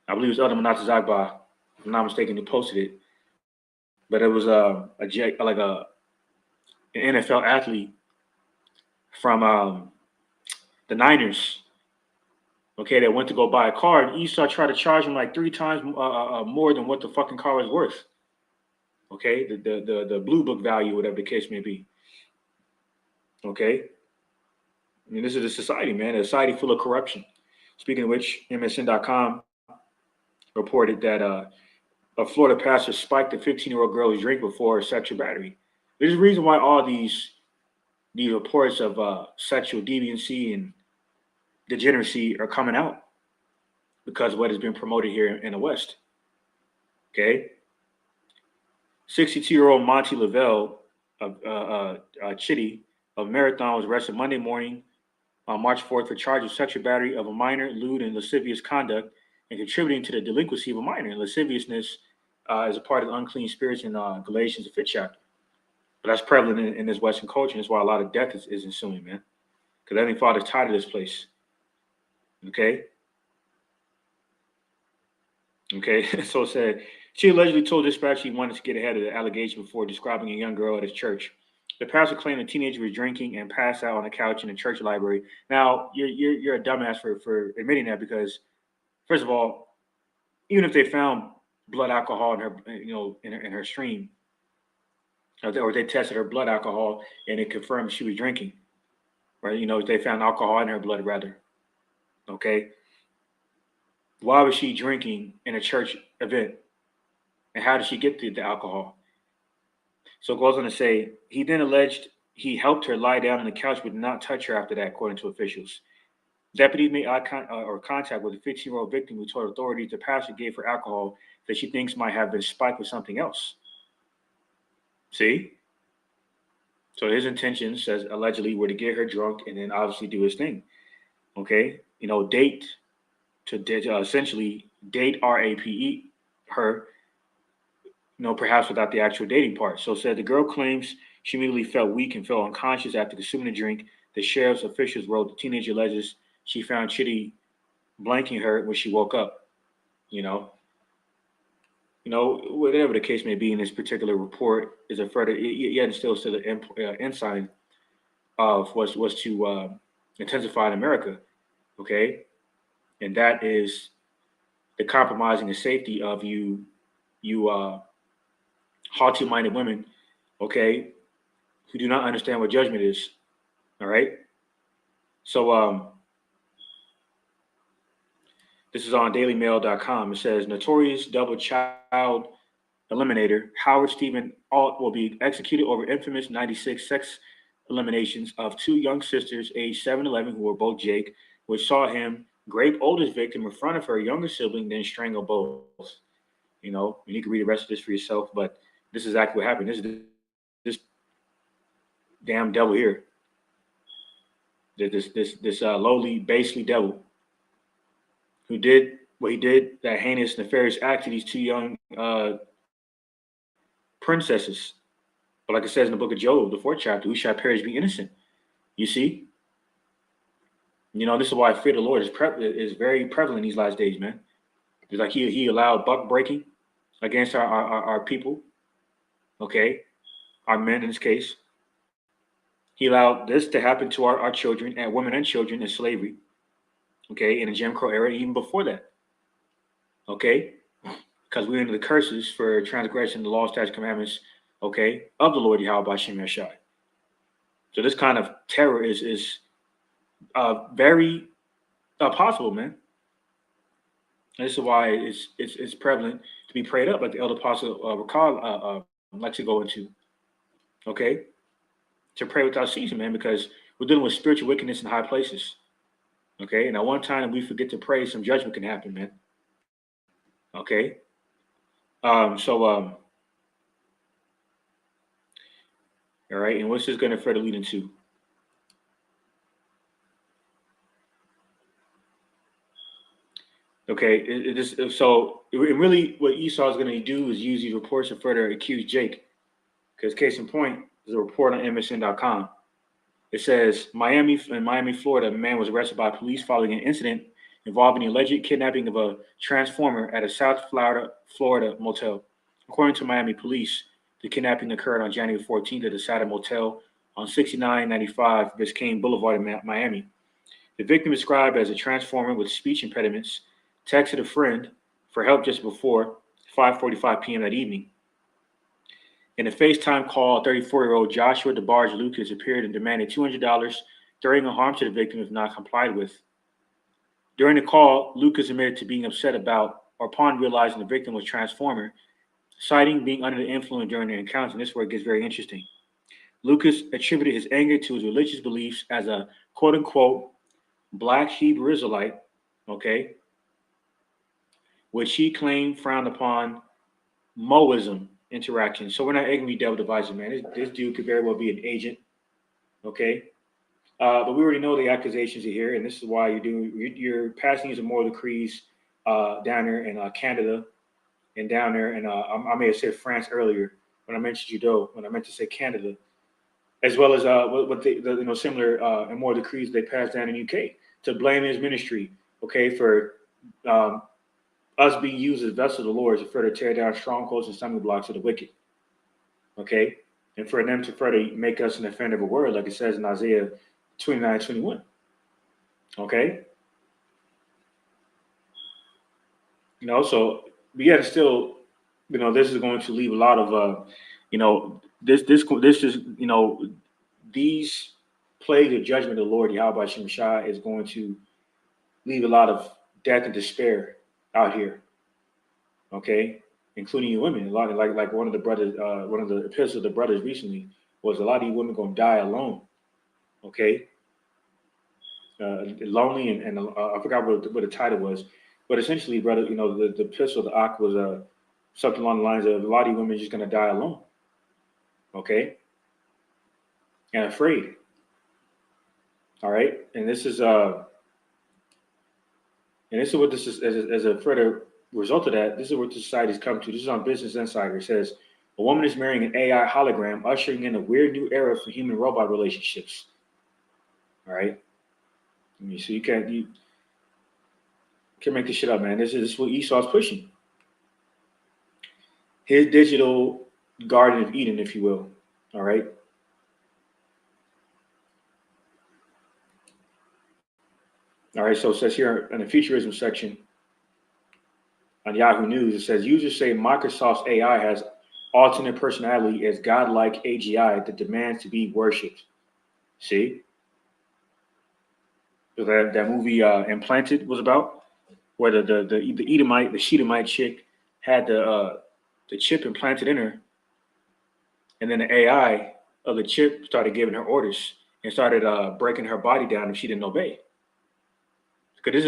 I believe it was Elder Manata Zagba, if I'm not mistaken, who posted it. But it was an NFL athlete from the Niners, okay, that went to go buy a car, and Esau tried to charge him like three times more than what the fucking car was worth. Okay, the blue book value, whatever the case may be. Okay, I mean, this is a society, man, a society full of corruption. Speaking of which, MSN.com reported that a Florida pastor spiked a 15-year-old girl's drink before a sexual battery. There's a reason why all these reports of sexual deviancy and degeneracy are coming out, because of what has been promoted here in the West. Okay, 62-year-old Monty Lavelle of Chitty of Marathon was arrested Monday morning on March 4th for charge of sexual battery of a minor, lewd and lascivious conduct, and contributing to the delinquency of a minor. And lasciviousness is a part of the unclean spirits in Galatians, the 5th chapter. But that's prevalent in this Western culture, and that's why a lot of death is ensuing, man. Because Heavenly Father's tired of this place. Okay? Okay, so it said, she allegedly told dispatch she wanted to get ahead of the allegation before describing a young girl at his church. The pastor claimed the teenager was drinking and passed out on the couch in the church library. Now, you're a dumbass for admitting that, because, first of all, even if they found blood alcohol in her, in her stream, or they tested her blood alcohol and it confirmed she was drinking, right? They found alcohol in her blood, rather. Okay, why was she drinking in a church event, and how did she get the alcohol? So it goes on to say, he then alleged he helped her lie down on the couch but did not touch her after that, according to officials. Deputies made contact with the 15-year-old victim, who told authorities the pastor gave her alcohol that she thinks might have been spiked with something else. See? So his intentions, says allegedly, were to get her drunk and then obviously do his thing. Okay? Date to essentially date RAPE her, perhaps without the actual dating part. So said the girl claims she immediately felt weak and felt unconscious after consuming the drink. The sheriff's officials wrote the teenager alleges she found Chitty blanking her when she woke up. Whatever the case may be in this particular report is a further, yet and still the ensign of was to intensify in America. Okay, and that is the compromising the safety of you haughty-minded women, okay, who do not understand what judgment is. All right. So this is on dailymail.com. It says notorious double child eliminator Howard Stephen Alt will be executed over infamous 96 sex eliminations of two young sisters aged 7 11 who were both Jake, which saw him grape oldest victim in front of her younger sibling, then strangle both. You know, and you can read the rest of this for yourself, but this is exactly what happened. This damn devil here. This lowly, basely devil who did what he did, that heinous, nefarious act to these two young princesses. But like it says in the book of Job, the 4th chapter, who shall perish be innocent? You see? You know, this is why fear of the Lord is very prevalent in these last days, man. It's like he allowed buck breaking against our people, okay? Our men in this case. He allowed this to happen to our children and women and children in slavery, okay, in the Jim Crow era, even before that, okay? Because we're into the curses for transgression, the law, statutes, commandments, okay, of the Lord Yahweh Bashem Yashai. So this kind of terror is very possible, man. And this is why it's prevalent to be prayed up, like the elder apostle Rakal likes to go into, okay, to pray without ceasing, man, because we're dealing with spiritual wickedness in high places, okay. And at one time we forget to pray, some judgment can happen, man. Okay. All right, and what's this going to further lead into? Okay, really what Esau is going to do is use these reports to further accuse Jake. Because case in point, there's a report on MSN.com. It says in Miami, Florida, a man was arrested by police following an incident involving the alleged kidnapping of a transformer at a South Florida motel. According to Miami police, the kidnapping occurred on January 14th at the Sada Motel on 6995 Biscayne Boulevard in Miami. The victim, described as a transformer with speech impediments, texted a friend for help just before 5:45 p.m. that evening. In a FaceTime call, 34-year-old Joshua DeBarge Lucas appeared and demanded $200, threatening harm to the victim if not complied with. During the call, Lucas admitted to being upset about, or upon realizing the victim was transformer, citing being under the influence during the encounter. And this is where it gets very interesting. Lucas attributed his anger to his religious beliefs as a quote-unquote Black Hebrew Israelite, okay, which he claimed frowned upon Moism interaction. So we're not ignorant devil devices, man. This dude could very well be an agent, okay? But we already know the accusations are here, and this is why you're passing these immoral decrees down there in Canada and down there, and I may have said France earlier when I mentioned Judo, when I meant to say Canada, as well as what the similar immoral decrees they passed down in UK to blame his ministry, okay, for us being used as vessels of the Lord to further tear down strongholds and stumbling blocks of the wicked, okay, and for them to further make us an offender of a word, like it says in Isaiah 29:21, okay. So but yet still, this is going to leave a lot of this is these plagues of judgment of the Lord Yahweh Shem Shai is going to leave a lot of death and despair out here, okay, including you women. A lot of like one of the brothers, one of the epistles of the brothers recently was a lot of you women going to die alone, okay, lonely and I forgot what the title was, but essentially, brother, the epistle of the Ak was something along the lines of a lot of you women are just going to die alone, okay, and afraid. All right, and this is what this is as a further result of that. This is what the society's come to. This is on Business Insider. It says a woman is marrying an AI hologram, ushering in a weird new era for human robot relationships. All right, so you can't make this shit up, man. This is what Esau's pushing. His digital Garden of Eden, if you will. All right. All right, so it says here in the futurism section on Yahoo News, it says users say Microsoft's AI has alternate personality as godlike AGI that demands to be worshipped. See, so that movie Implanted was about, where the Edomite, the Shedemite chick had the chip implanted in her, and then the AI of the chip started giving her orders and started breaking her body down if she didn't obey. Because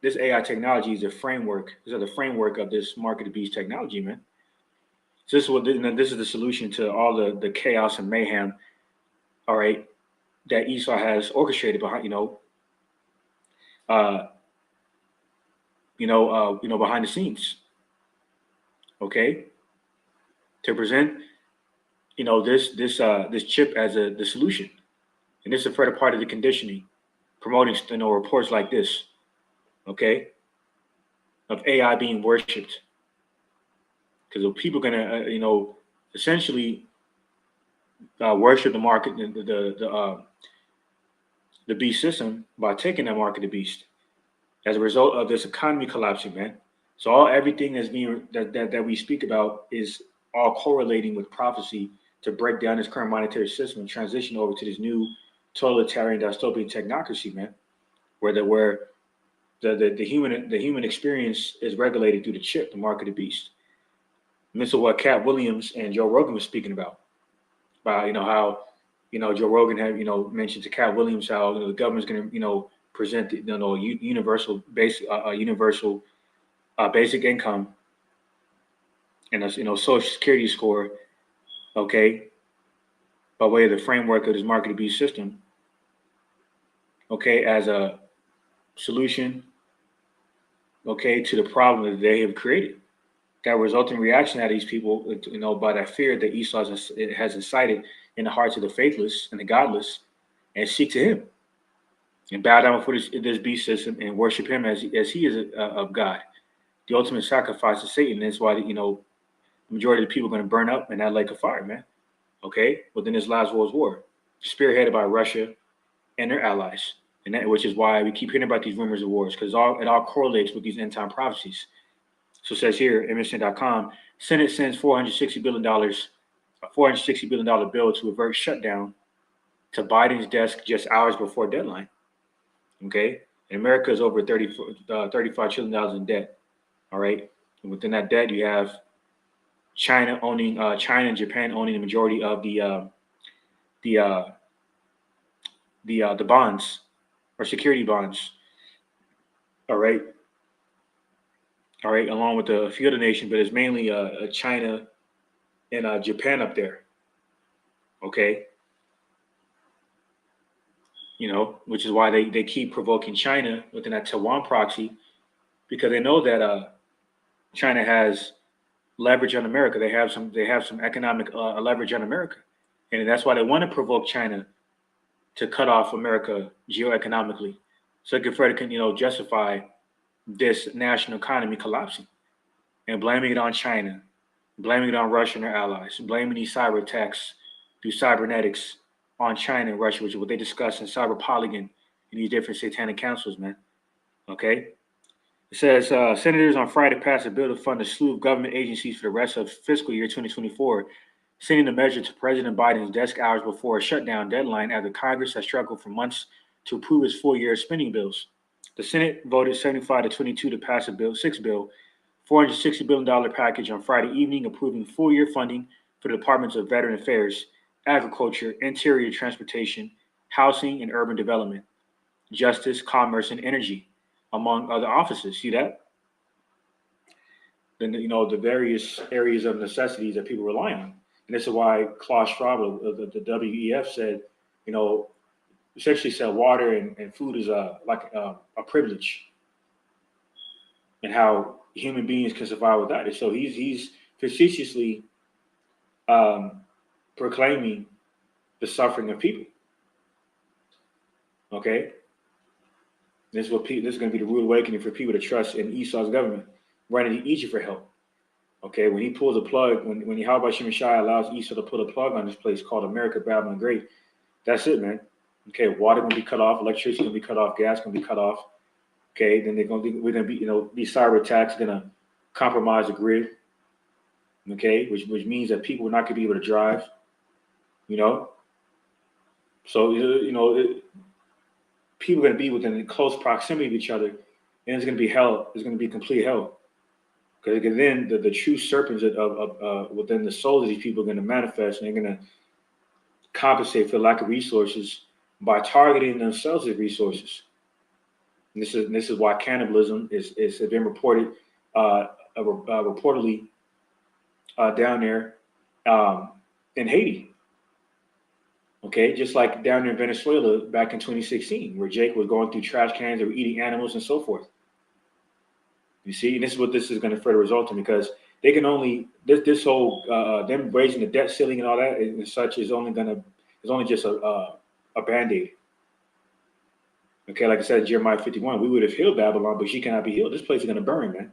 this AI technology is a framework. This is the framework of this market of beast technology, man. So this is the solution to all the chaos and mayhem. All right, that Esau has orchestrated behind uh, behind the scenes. Okay, to present this chip as the solution, and this is a further part of the conditioning, promoting reports like this. Okay, of AI being worshipped, because people are gonna essentially worship the market, the beast system by taking that market the beast as a result of this economy collapsing, man. So everything that's being that we speak about is all correlating with prophecy to break down this current monetary system and transition over to this new totalitarian dystopian technocracy, man, where the human experience is regulated through the chip, the mark of the beast. And this is what Cat Williams and Joe Rogan was speaking about how Joe Rogan had mentioned to Cat Williams how the government's going to present universal basic income and a social security score, okay, by way of the framework of this market abuse system, okay, as a solution, okay, to the problem that they have created. That resulting reaction out of these people, by that fear that Esau has incited in the hearts of the faithless and the godless, and seek to him and bow down before this beast system and worship him as he is of God. The ultimate sacrifice to Satan. That's why the majority of the people are going to burn up in that lake of fire, man. Okay, within this last World War, spearheaded by Russia and their allies, and which is why we keep hearing about these rumors of wars, because it all correlates with these end time prophecies. So it says here, MSN.com, Senate sends $460 billion bill to avert shutdown to Biden's desk just hours before deadline. Okay, and America is over $35 trillion in debt. All right, and within that debt, you have China and Japan owning the majority of the bonds or security bonds. All right, along with a few other nations, but it's mainly China and Japan up there. Okay, which is why they keep provoking China within that Taiwan proxy, because they know that China has leverage on America. They have some economic leverage on America, and that's why they want to provoke China to cut off America geoeconomically, so it can further justify this national economy collapsing and blaming it on China, blaming it on Russia and their allies, blaming these cyber attacks through cybernetics on China and Russia, which is what they discuss in Cyber Polygon in these different satanic councils, man. Okay. It says senators on Friday passed a bill to fund a slew of government agencies for the rest of fiscal year 2024, sending the measure to President Biden's desk hours before a shutdown deadline after Congress has struggled for months to approve its full-year spending bills. The Senate voted 75-22 to pass a $460 billion package on Friday evening, approving full-year funding for the Departments of Veteran Affairs, Agriculture, Interior Transportation, Housing and Urban Development, Justice, Commerce, and Energy, among other offices. See that? Then the various areas of necessities that people rely on, and this is why Klaus Schwab of the WEF said, essentially said water and food is a privilege, and how human beings can survive without it. So he's facetiously proclaiming the suffering of people. Okay, this is going to be the rude awakening for people to trust in Esau's government, running to Egypt for help. Okay, when he pulls a plug, when Yahweh Hashem Shai allows Esau to pull a plug on this place called America, Babylon the Great, that's it, man. Okay, water gonna be cut off, electricity gonna be cut off, gas gonna be cut off. Okay, then we're gonna be, these cyber attacks are gonna compromise the grid. Okay, which means that people are not gonna be able to drive. You know, so people are gonna be within close proximity of each other, and it's gonna be hell. It's gonna be complete hell. Because then the true serpents of within the souls of these people are going to manifest, and they're going to compensate for the lack of resources by targeting themselves with resources. And this is why cannibalism is been reported reportedly down there in Haiti. Okay, just like down there in Venezuela back in 2016, where Jake was going through trash cans, they were eating animals and so forth. You see, and this is what this is going to further result in, because they can only this whole them raising the debt ceiling and all that and such is only just a band-aid. Okay, like I said, Jeremiah 51, we would have healed Babylon, but she cannot be healed. This place is going to burn, man,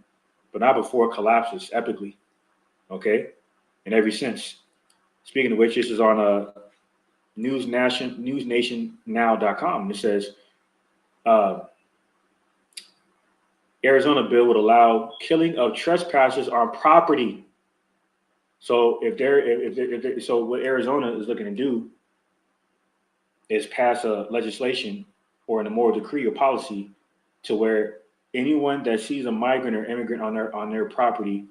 but not before it collapses epically. Okay, in every sense. Speaking of which, this is on newsnationnow.com. It says Arizona bill would allow killing of trespassers on property. So so what Arizona is looking to do is pass a legislation or an immoral decree or policy to where anyone that sees a migrant or immigrant on their property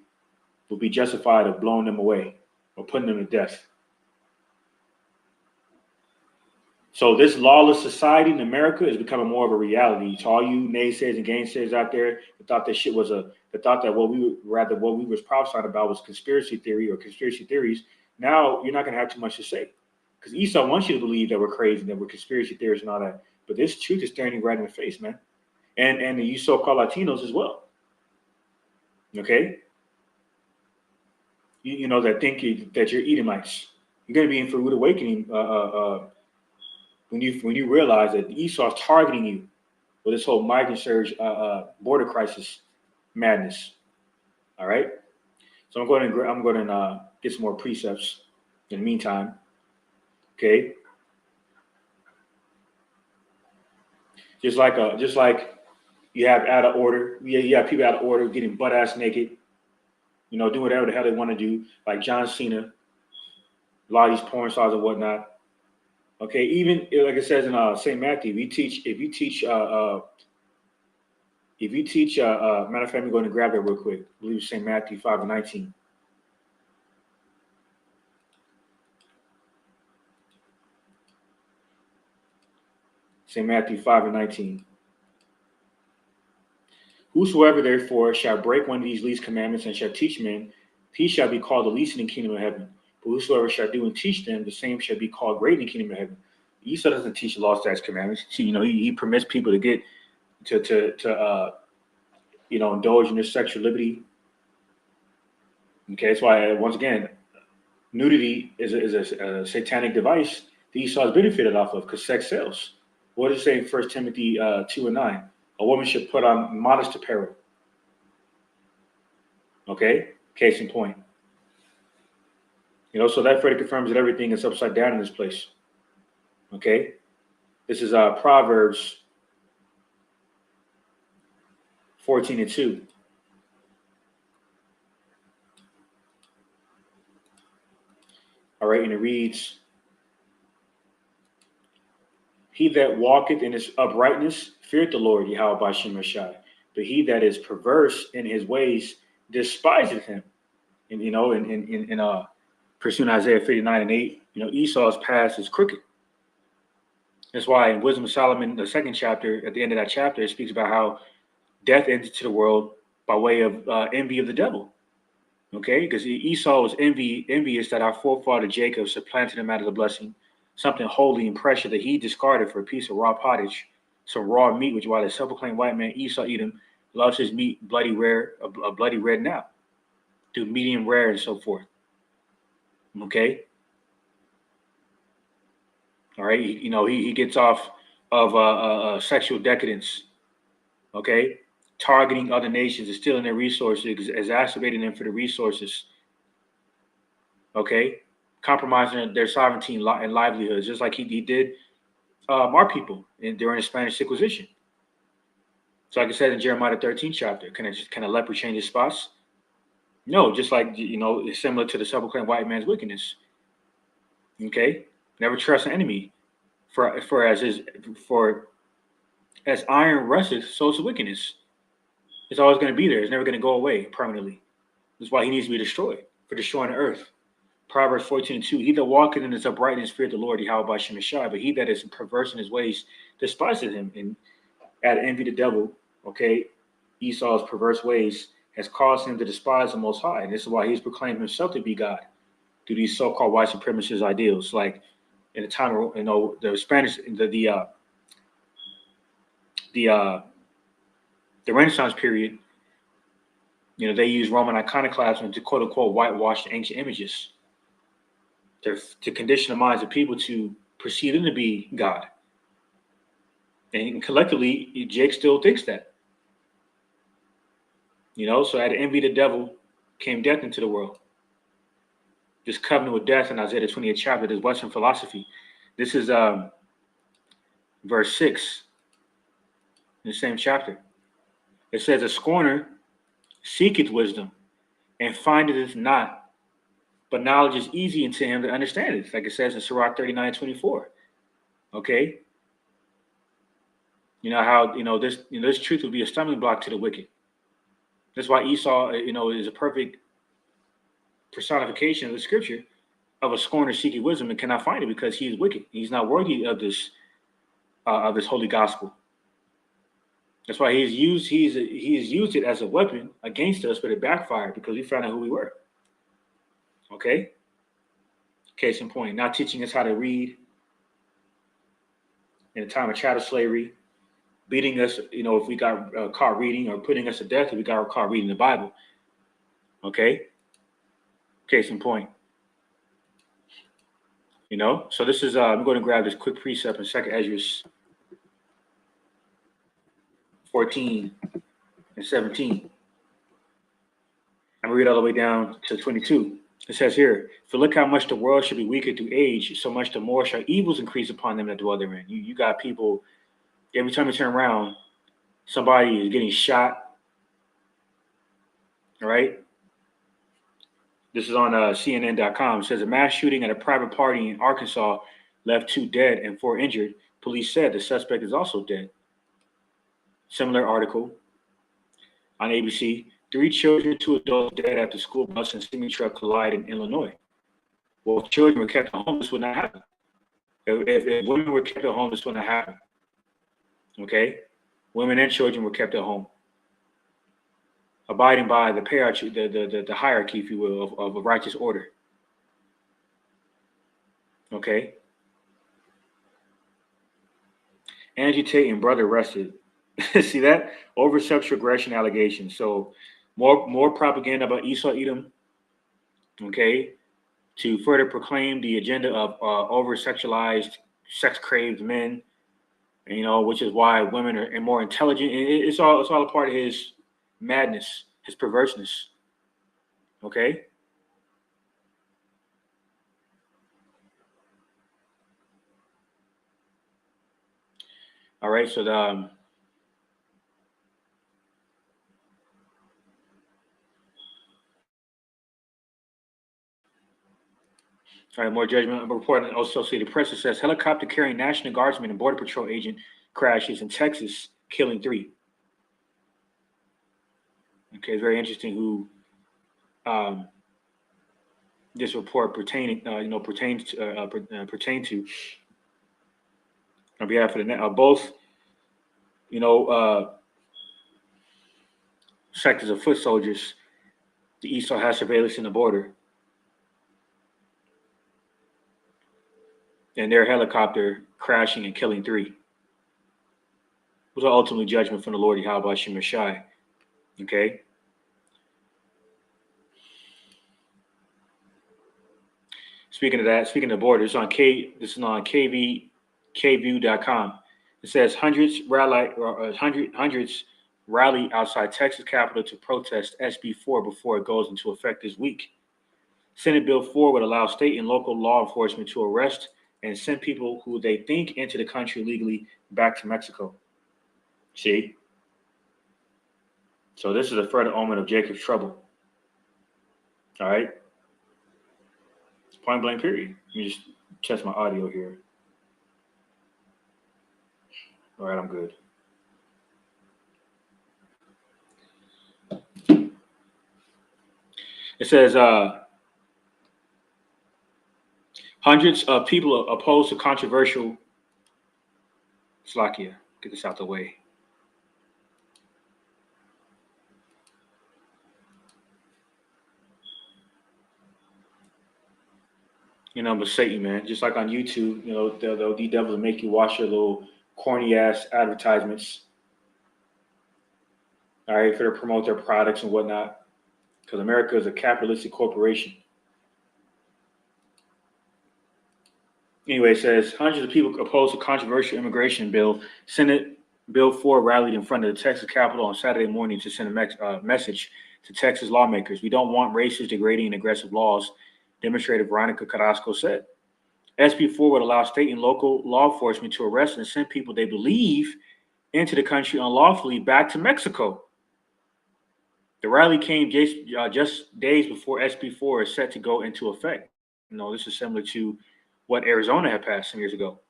will be justified of blowing them away or putting them to death. So this lawless society in America is becoming more of a reality. To all you naysayers and gainsayers out there that thought that shit was that thought that what we was prophesying about was conspiracy theory or conspiracy theories. Now you're not going to have too much to say, because Esau wants you to believe that we're crazy, that we're conspiracy theorists and all that. But this truth is staring you right in the face, man, and you so-called Latinos as well. Okay, you know that think that you're Edomites. You're going to be in for a rude awakening. When you realize that Esau is targeting you with this whole migrant surge, border crisis madness. All right. So I'm going to get some more precepts in the meantime. Okay. Just like you have out of order. You have people out of order getting butt ass naked. Doing whatever the hell they want to do, like John Cena, a lot of these porn stars and whatnot. Okay, even like it says in St. Matthew, if you teach, matter of fact, I'm going to grab that real quick. I believe it's St. Matthew 5:19. St. Matthew 5:19. Whosoever therefore shall break one of these least commandments and shall teach men, he shall be called the least in the kingdom of heaven. But whosoever shall do and teach them, the same shall be called great in the kingdom of heaven. Esau doesn't teach the law, statutes, commandments. He permits people to get to indulge in their sexual liberty. Okay, that's why once again, nudity is a satanic device that Esau has benefited off of, because sex sells. What does it say in 1 Timothy 2:9? A woman should put on modest apparel. Okay, case in point. So that further confirms that everything is upside down in this place. Okay, this is Proverbs 14:2. All right, and it reads, he that walketh in his uprightness feareth the Lord, Yahweh Bashem Rashai. But he that is perverse in his ways despiseth him. And in pursuing Isaiah 59:8, Esau's path is crooked. That's why in Wisdom of Solomon, the second chapter, at the end of that chapter, it speaks about how death entered to the world by way of envy of the devil. Okay, because Esau was envious that our forefather Jacob supplanted him out of the blessing, something holy and precious that he discarded for a piece of raw pottage, some raw meat, which why the self-proclaimed white man Esau Edom loves his meat bloody rare, a bloody red now, to medium rare and so forth. Okay. All right. He gets off of sexual decadence. Okay. Targeting other nations and stealing their resources, exacerbating them for the resources. Okay. Compromising their sovereignty and livelihoods, just like he did our people during the Spanish Inquisition. So like I said in Jeremiah 13th chapter, can a leper change his spots? No, just like it's similar to the self-proclaimed white man's wickedness. Okay, never trust an enemy, for as iron rusteth, so is wickedness. It's always going to be there. It's never going to go away permanently. That's why he needs to be destroyed for destroying the earth. Proverbs 14:2. He that walketh in his uprightness feareth the Lord, Yahweh by Shem Shai, but he that is perverse in his ways despises him and add envy the devil. Okay, Esau's perverse ways has caused him to despise the Most High. And this is why he's proclaimed himself to be God through these so-called white supremacist ideals. Like in the time of the Spanish, the Renaissance period, they use Roman iconoclasm to quote unquote whitewash the ancient images to condition the minds of people to perceive him to be God. And collectively, Jake still thinks that. So out of envy the devil came death into the world. This covenant with death in Isaiah 20th chapter, this Western philosophy. This is verse 6 in the same chapter. It says, a scorner seeketh wisdom and findeth it not, but knowledge is easy unto him to understand it. Like it says in Sirach 39:24. Okay. How this truth will be a stumbling block to the wicked. That's why Esau, is a perfect personification of the scripture of a scorner seeking wisdom and cannot find it because he is wicked. He's not worthy of this holy gospel. That's why he's used it as a weapon against us, but it backfired because we found out who we were. Okay. Case in point, not teaching us how to read in the time of chattel slavery, beating us, if we got caught reading, or putting us to death if we got caught reading the Bible. Okay. Case in point. So this is, I'm going to grab this quick precept in 2nd Ezra 14 and 17. I'm going to read all the way down to 22. It says here, for look how much the world should be weaker through age, so much the more shall evils increase upon them that dwell therein. You got people, every time you turn around, somebody is getting shot. All right. This is on CNN.com. It says a mass shooting at a private party in Arkansas left 2 dead and 4 injured. Police said the suspect is also dead. Similar article on ABC. 3 children, 2 adults dead after school bus and semi-truck collide in Illinois. Well, if children were kept at home, this would not happen. If women were kept at home, this would not happen. Okay? Women and children were kept at home, abiding by the hierarchy, if you will, of a righteous order. Okay? Angie Tate and brother arrested. See that? Over sexual aggression allegations. So more propaganda about Esau Edom, okay, to further proclaim the agenda of over-sexualized, sex-craved men, which is why women are more intelligent. It's all a part of his madness, his perverseness. Okay? All right, so all right, more judgment. A report on Associated Press says helicopter carrying National Guardsman and Border Patrol agent crashes in Texas, killing 3. Okay, it's very interesting who this report pertains to. On behalf of both, sectors of foot soldiers, the Esau has surveillance in the border. And their helicopter crashing and killing 3 was ultimately judgment from the Lord Yahweh Shem Shai. Okay. Speaking of the border, this is on KView.com. It says hundreds rally outside Texas Capitol to protest SB 4 before it goes into effect this week. Senate Bill 4 would allow state and local law enforcement to arrest and send people who they think into the country legally back to Mexico. See? So this is a further omen of Jacob's trouble. All right. Point blank period. Let me just test my audio here. All right, I'm good. It says hundreds of people opposed to controversial Slovakia. Get this out the way. But Satan, man, just like on YouTube, the devil will make you watch your little corny ass advertisements, all right, for to promote their products and whatnot, because America is a capitalistic corporation. Anyway, it says hundreds of people opposed to controversial immigration bill. Senate Bill 4 rallied in front of the Texas Capitol on Saturday morning to send a message to Texas lawmakers. We don't want racist, degrading, and aggressive laws, Demonstrator Veronica Carrasco said. SB 4 would allow state and local law enforcement to arrest and send people they believe into the country unlawfully back to Mexico. The rally came just days before SB 4 is set to go into effect. This is similar to what Arizona had passed some years ago.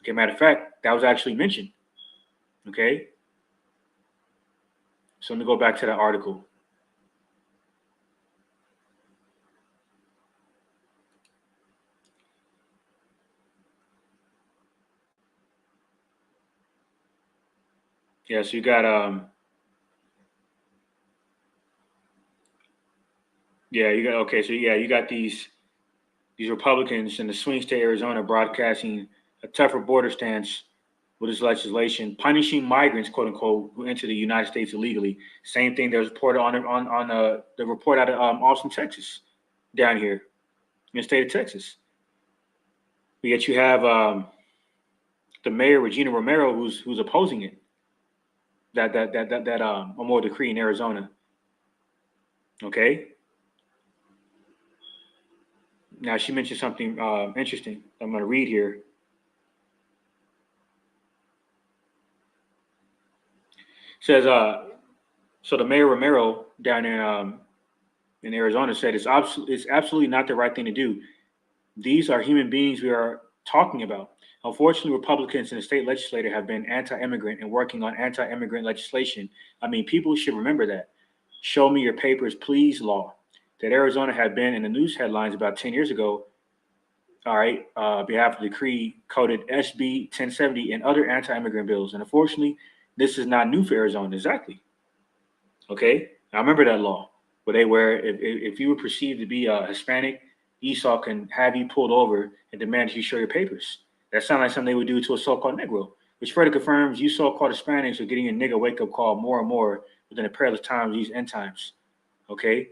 Okay, matter of fact, that was actually mentioned. Okay. So let me go back to that article. Yeah, so you got you got these Republicans in the swing state Arizona broadcasting a tougher border stance with this legislation, punishing migrants, quote unquote, who enter the United States illegally. Same thing that was reported on the report out of Austin, Texas, down here in the state of Texas. But yet you have the mayor Regina Romero who's opposing it. That Amor decree in Arizona. Okay. Now she mentioned something interesting. I'm going to read here. Says so the mayor Romero down in Arizona said it's absolutely not the right thing to do. These are human beings we are talking about. Unfortunately, Republicans in the state legislature have been anti-immigrant and working on anti-immigrant legislation. I mean, people should remember that. Show me your papers, please law that Arizona had been in the news headlines about 10 years ago. All right, behalf of the decree coded SB 1070 and other anti-immigrant bills. And unfortunately, this is not new for Arizona. Exactly. Okay, I remember that law where if you were perceived to be a Hispanic, Esau can have you pulled over and demand you show your papers. That sounds like something they would do to a so-called Negro, which further confirms you so-called Hispanics are getting a nigga wake-up call more and more within the perilous times, these end times. Okay,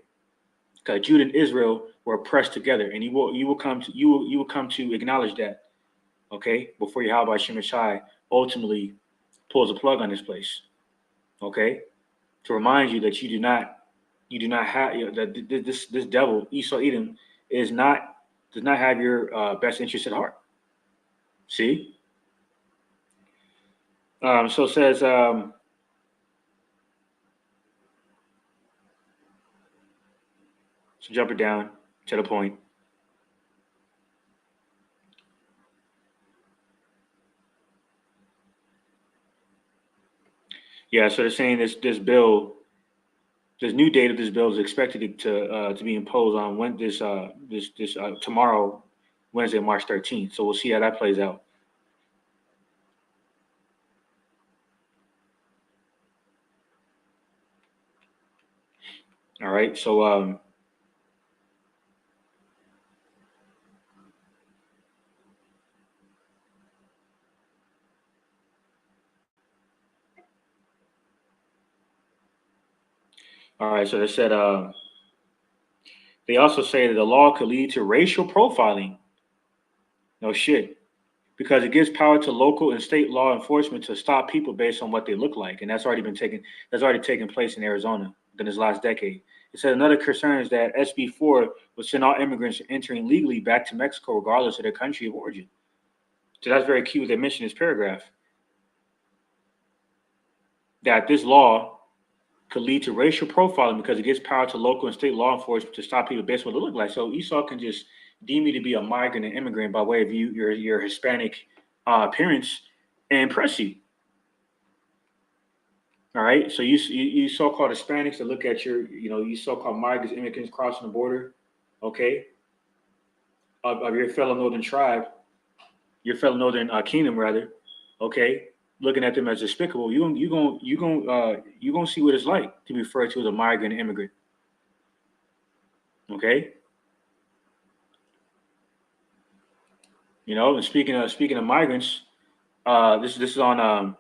because Judah and Israel were oppressed together, and you will come to acknowledge that. Okay, before Yahweh Shemashai ultimately pulls a plug on this place. Okay, to remind you that you do not have that this devil Esau Edom does not have your best interest at heart. See, so it says so jump it down to the point. Yeah, so they're saying this new date of this bill is expected to be imposed on when this tomorrow, Wednesday, March 13th. So we'll see how that plays out. All right, so all right, so they said they also say that the law could lead to racial profiling. No shit. Because it gives power to local and state law enforcement to stop people based on what they look like. And that's already taken place in Arizona in this last decade. It said another concern is that SB 4 would send all immigrants entering legally back to Mexico regardless of their country of origin. So that's very key what they mentioned in this paragraph. That this law could lead to racial profiling because it gives power to local and state law enforcement to stop people based on what they look like. So Esau can just deem you to be a migrant and immigrant by way of your Hispanic appearance and press you. All right. So you so-called Hispanics that look at you so-called migrants, immigrants crossing the border, okay, of your fellow northern tribe, your fellow northern kingdom rather, okay, looking at them as despicable. You gonna see what it's like to be referred to as a migrant and immigrant. Okay. And speaking of migrants, this is on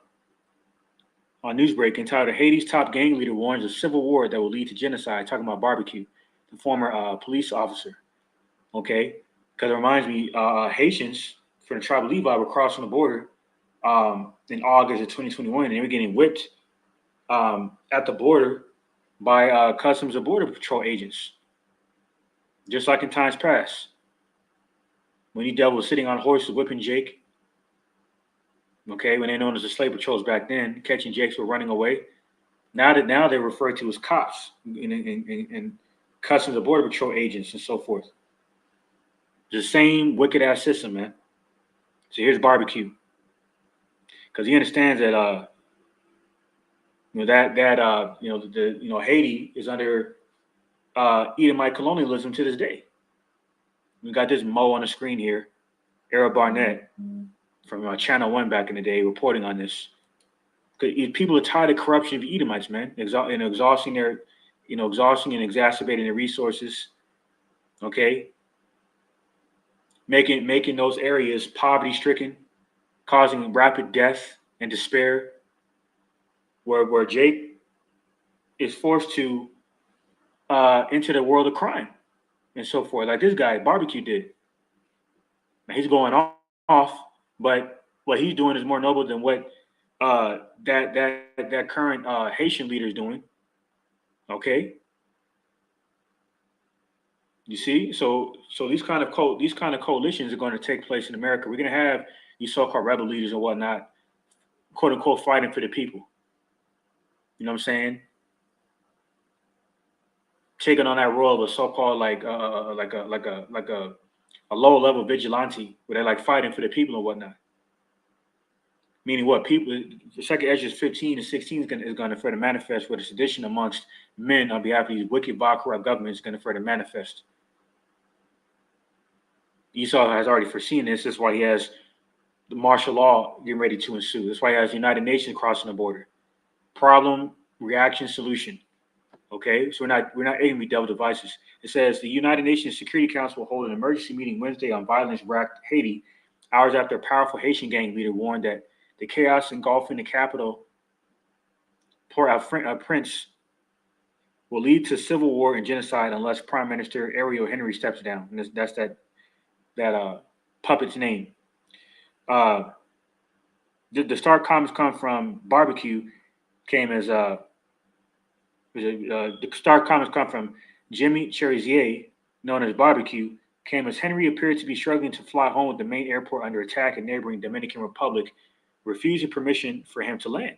Newsbreak entitled "Haiti's top gang leader warns of civil war that will lead to genocide." Talking about barbecue, the former police officer. Okay, because it reminds me, Haitians from the tribe of Levi were crossing the border in August of 2021, and they were getting whipped at the border by Customs and Border Patrol agents, just like in times past when he devil was sitting on horses whipping Jake. Okay, when they're known as the slave patrols back then, catching Jakes were running away. Now they're referred to as cops and Customs and Border Patrol agents and so forth. The same wicked ass system, man. So here's barbecue, because he understands that Haiti is under Edomite colonialism to this day. We got this Mo on the screen here, Errol Barnett from Channel One back in the day reporting on this. People are tired of corruption of Edomites, man, exhausting and exacerbating their resources. Okay, making those areas poverty stricken, causing rapid death and despair. Where Jake is forced to enter the world of crime and so forth, like this guy barbecue did. Now, he's going off, but what he's doing is more noble than what that current Haitian leader is doing. Okay, you see, so these kind of coalitions are going to take place in America. We're going to have these so-called rebel leaders and whatnot, quote unquote, fighting for the people. You know what I'm saying? Taking on that role of a so-called like a low level vigilante where they're like fighting for the people and whatnot. Meaning what people, Second Ezra 15 and 16 is going to further manifest where the sedition amongst men on behalf of these wicked, vile, corrupt governments is going to further manifest. Esau has already foreseen this. That's why he has the martial law getting ready to ensue. That's why he has the United Nations crossing the border. Problem, reaction, solution. Okay, so we're not aiming with devil devices. It says the United Nations Security Council will hold an emergency meeting Wednesday on violence-racked Haiti, hours after a powerful Haitian gang leader warned that the chaos engulfing the capital, Port-au-Prince, will lead to civil war and genocide unless Prime Minister Ariel Henry steps down. And that's that puppet's name. The start comments come from barbecue. The start comments come from Jimmy Cherizier, known as Barbecue, came as Henry appeared to be struggling to fly home with the main airport under attack in neighboring Dominican Republic, refusing permission for him to land.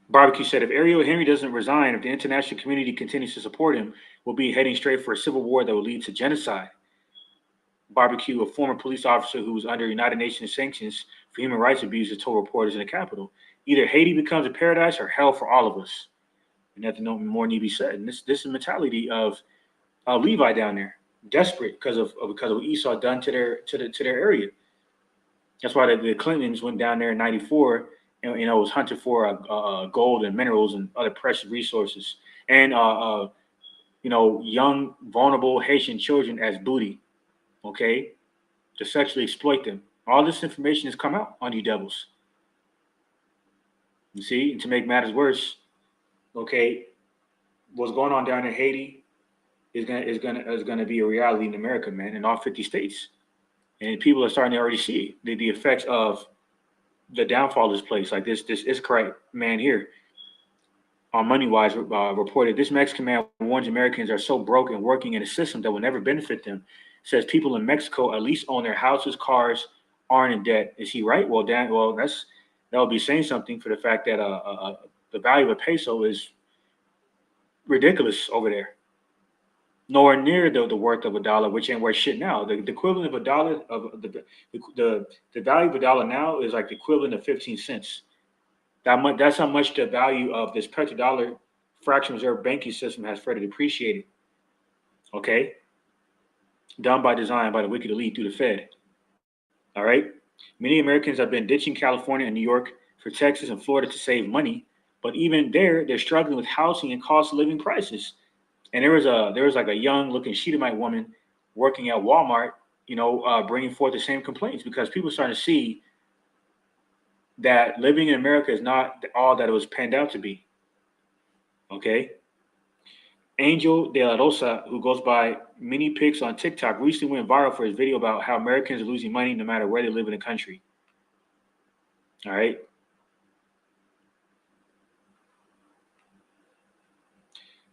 Barbecue said if Ariel Henry doesn't resign, if the international community continues to support him, we'll be heading straight for a civil war that will lead to genocide. Barbecue, a former police officer who was under United Nations sanctions for human rights abuses, told reporters in the Capitol, either Haiti becomes a paradise or hell for all of us. And nothing more need be said. And this is the mentality of Levi down there, desperate because of what Esau done to their area. That's why the Clintons went down there in '94 and was hunting for gold and minerals and other precious resources, and young vulnerable Haitian children as booty. Okay, to sexually exploit them. All this information has come out on you devils. You see, and to make matters worse, okay, what's going on down in Haiti is gonna be a reality in America, man, in all 50 states, and people are starting to already see the effects of the downfall of this place. Like this is correct man here on MoneyWise reported this Mexican man warns Americans are so broke and working in a system that will never benefit them. Says people in Mexico at least own their houses, cars, aren't in debt. Is he right? Well, that would be saying something for the fact that the value of a peso is ridiculous over there. Nowhere near the worth of a dollar, which ain't worth shit now. The equivalent of a dollar of the value of a dollar now is like the equivalent of 15 cents. That's how much the value of this petrodollar fractional reserve banking system has further depreciated. Okay, done by design by the wicked elite through the Fed. All right, many Americans have been ditching California and New York for Texas and Florida to save money, but even there, they're struggling with housing and cost of living prices. And there was like a young looking Sheetamite woman working at Walmart, bringing forth the same complaints because people are starting to see that living in America is not all that it was panned out to be. Okay. Angel De La Rosa, who goes by Mini Pics on TikTok, recently went viral for his video about how Americans are losing money no matter where they live in the country. All right.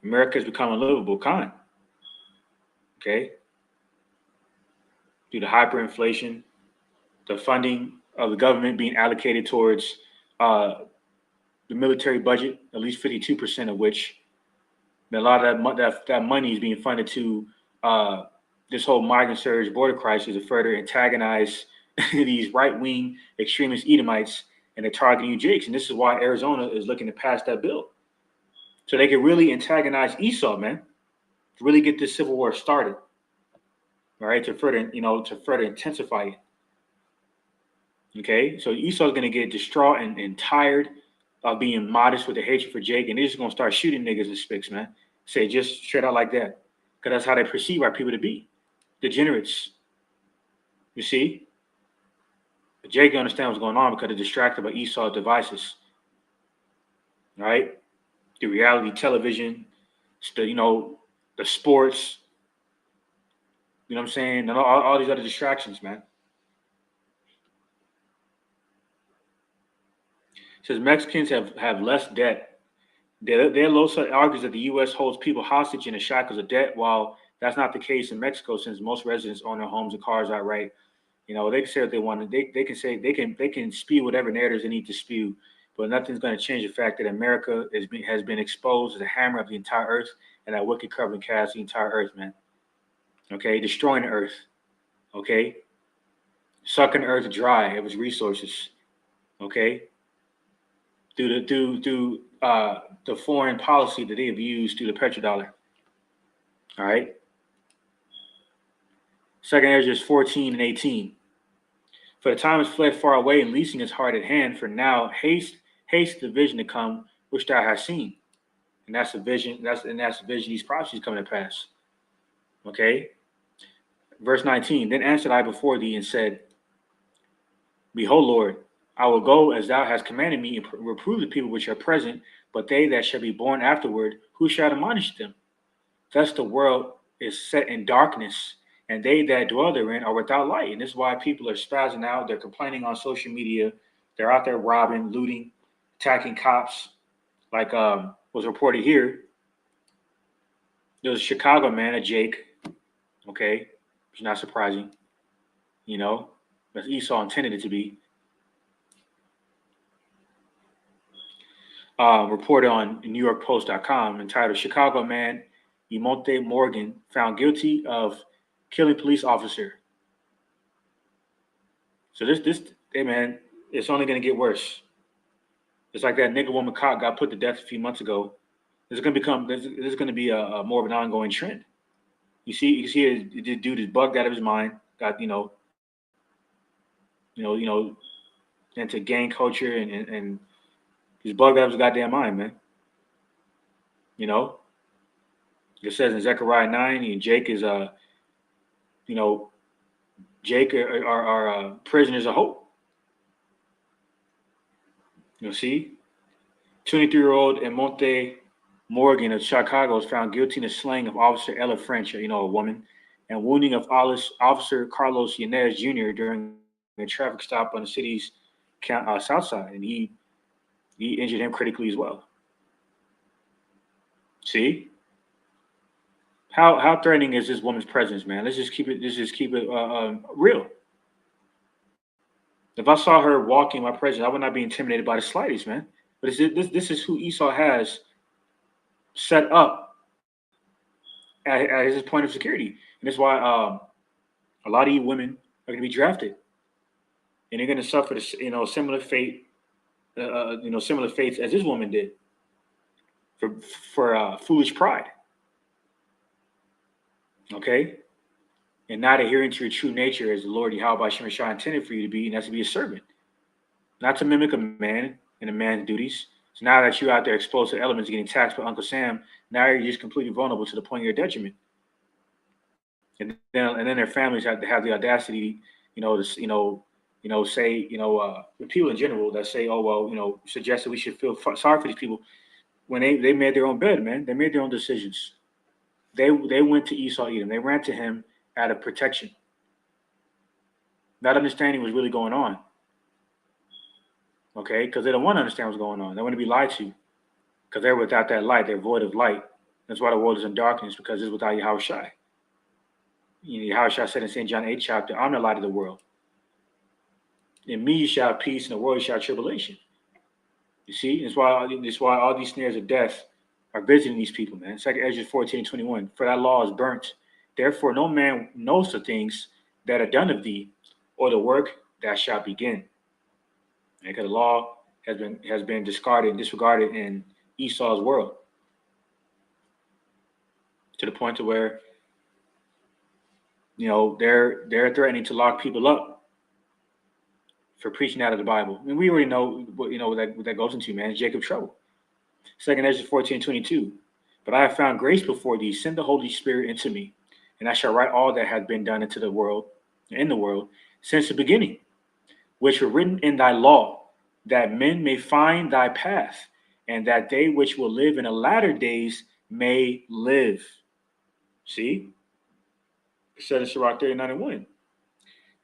America has become unlivable, con. Okay. Due to hyperinflation, the funding of the government being allocated towards uh, the military budget, at least 52% of which, a lot of that money is being funded to uh, this whole migrant surge border crisis to further antagonize these right wing extremist Edomites, and they're targeting you Jakes. And this is why Arizona is looking to pass that bill. So they can really antagonize Esau, man, to really get this civil war started. All right, to further intensify it. Okay, so Esau's going to get distraught and tired of being modest with the hatred for Jake, and they're just going to start shooting niggas in spics, man. Say just straight out like that, because that's how they perceive our people to be, degenerates. You see, but Jake understands what's going on because they're distracted by Esau's devices, right? The reality television, the sports. You know what I'm saying? And all these other distractions, man. It says Mexicans have less debt. De Losa argues that the U.S. holds people hostage in the shackles of debt, while that's not the case in Mexico, since most residents own their homes and cars outright. They can say what they want. They can say they can spew whatever narratives they need to spew, but nothing's going to change the fact that America has been exposed as a hammer of the entire earth, and that wicked covering cast the entire earth, man. Okay, destroying the earth. Okay, sucking the earth dry of its resources. Okay, through the foreign policy that they have used through the petrodollar. All right. Second Ezra 14 and 18. For the time has fled far away, and leasing is hard at hand. For now, haste the vision to come, which thou hast seen. And that's the vision. That's the vision. These prophecies coming to pass. Okay. Verse 19. Then answered I before thee and said, Behold, Lord, I will go as thou hast commanded me, and reprove the people which are present, but they that shall be born afterward, who shall admonish them? Thus the world is set in darkness, and they that dwell therein are without light. And this is why people are spazzing out. They're complaining on social media. They're out there robbing, looting, attacking cops, like was reported here. There was a Chicago man, a Jake, okay, which is not surprising, as Esau intended it to be. Reported on NewYorkPost.com entitled Chicago Man Emonte Morgan found guilty of killing police officer. So hey man, it's only going to get worse. It's like that nigga woman cop got put to death a few months ago. This is going to be a more of an ongoing trend. You see this dude is bugged out of his mind, got into gang culture and he's bugged out of his goddamn mind, man. It says in Zechariah 9, and Jake is Jake are prisoners of hope. See, 23-year-old Emonte Morgan of Chicago was found guilty in the slaying of Officer Ella French, a woman, and wounding of Officer Carlos Yanez Jr. during a traffic stop on the city's south side, and he injured him critically as well. See, how threatening is this woman's presence, man? Let's just keep it real. If I saw her walking in my presence, I would not be intimidated by the slightest, man. But this is who Esau has set up at his point of security, and that's why a lot of you women are going to be drafted, and they're going to suffer this, similar fate, similar fates as this woman did for foolish pride. Okay, and not adhering to your true nature as the Lord Yahweh Shem Shah intended for you to be, and that's to be a servant, not to mimic a man and a man's duties. So now that you're out there exposed to elements getting taxed by Uncle Sam, now you're just completely vulnerable to the point of your detriment. And then their families have to have the audacity, to say, the people in general that say, oh well, suggest that we should feel sorry for these people when they made their own bed, man. They made their own decisions. They went to Esau Edom. They ran to him out of protection, not understanding what's really going on. Okay, because they don't want to understand what's going on. They want to be lied to because they're without that light. They're void of light. That's why the world is in darkness, because it's without Yahweh Shai. Yahweh Shai said in St. John 8 chapter, I'm the light of the world. In me you shall have peace, in the world you shall have tribulation. You see, that's why all these snares of death are visiting these people, man. 2 Ezra 14:21. For that law is burnt. Therefore no man knows the things that are done of thee, or the work that shall begin. Because the law has been discarded and disregarded in Esau's world, to the point to where they're threatening to lock people up for preaching out of the Bible. I mean, we already know what that goes into, man. It's Jacob's trouble. 2 Ezra 14:22. But I have found grace before thee. Send the Holy Spirit into me, and I shall write all that hath been done in the world since the beginning, which were written in thy law, that men may find thy path, and that they which will live in the latter days may live. See? It said in Sirach 39:1.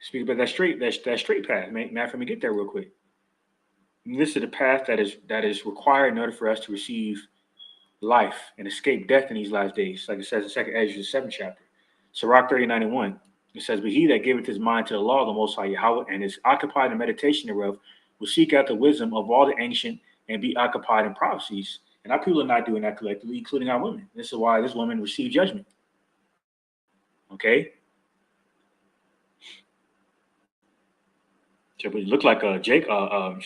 Speak about that straight path. Matt, let me get there real quick. And this is the path that is required in order for us to receive life and escape death in these last days, like it says in 2 Ezra 7 chapter. Sirach 39:1. It says, but he that giveth his mind to the law of the Most High Yahweh, and is occupied in meditation thereof, will seek out the wisdom of all the ancient, and be occupied in prophecies. And our people are not doing that collectively, including our women. This is why this woman received judgment. Okay? She looked like a she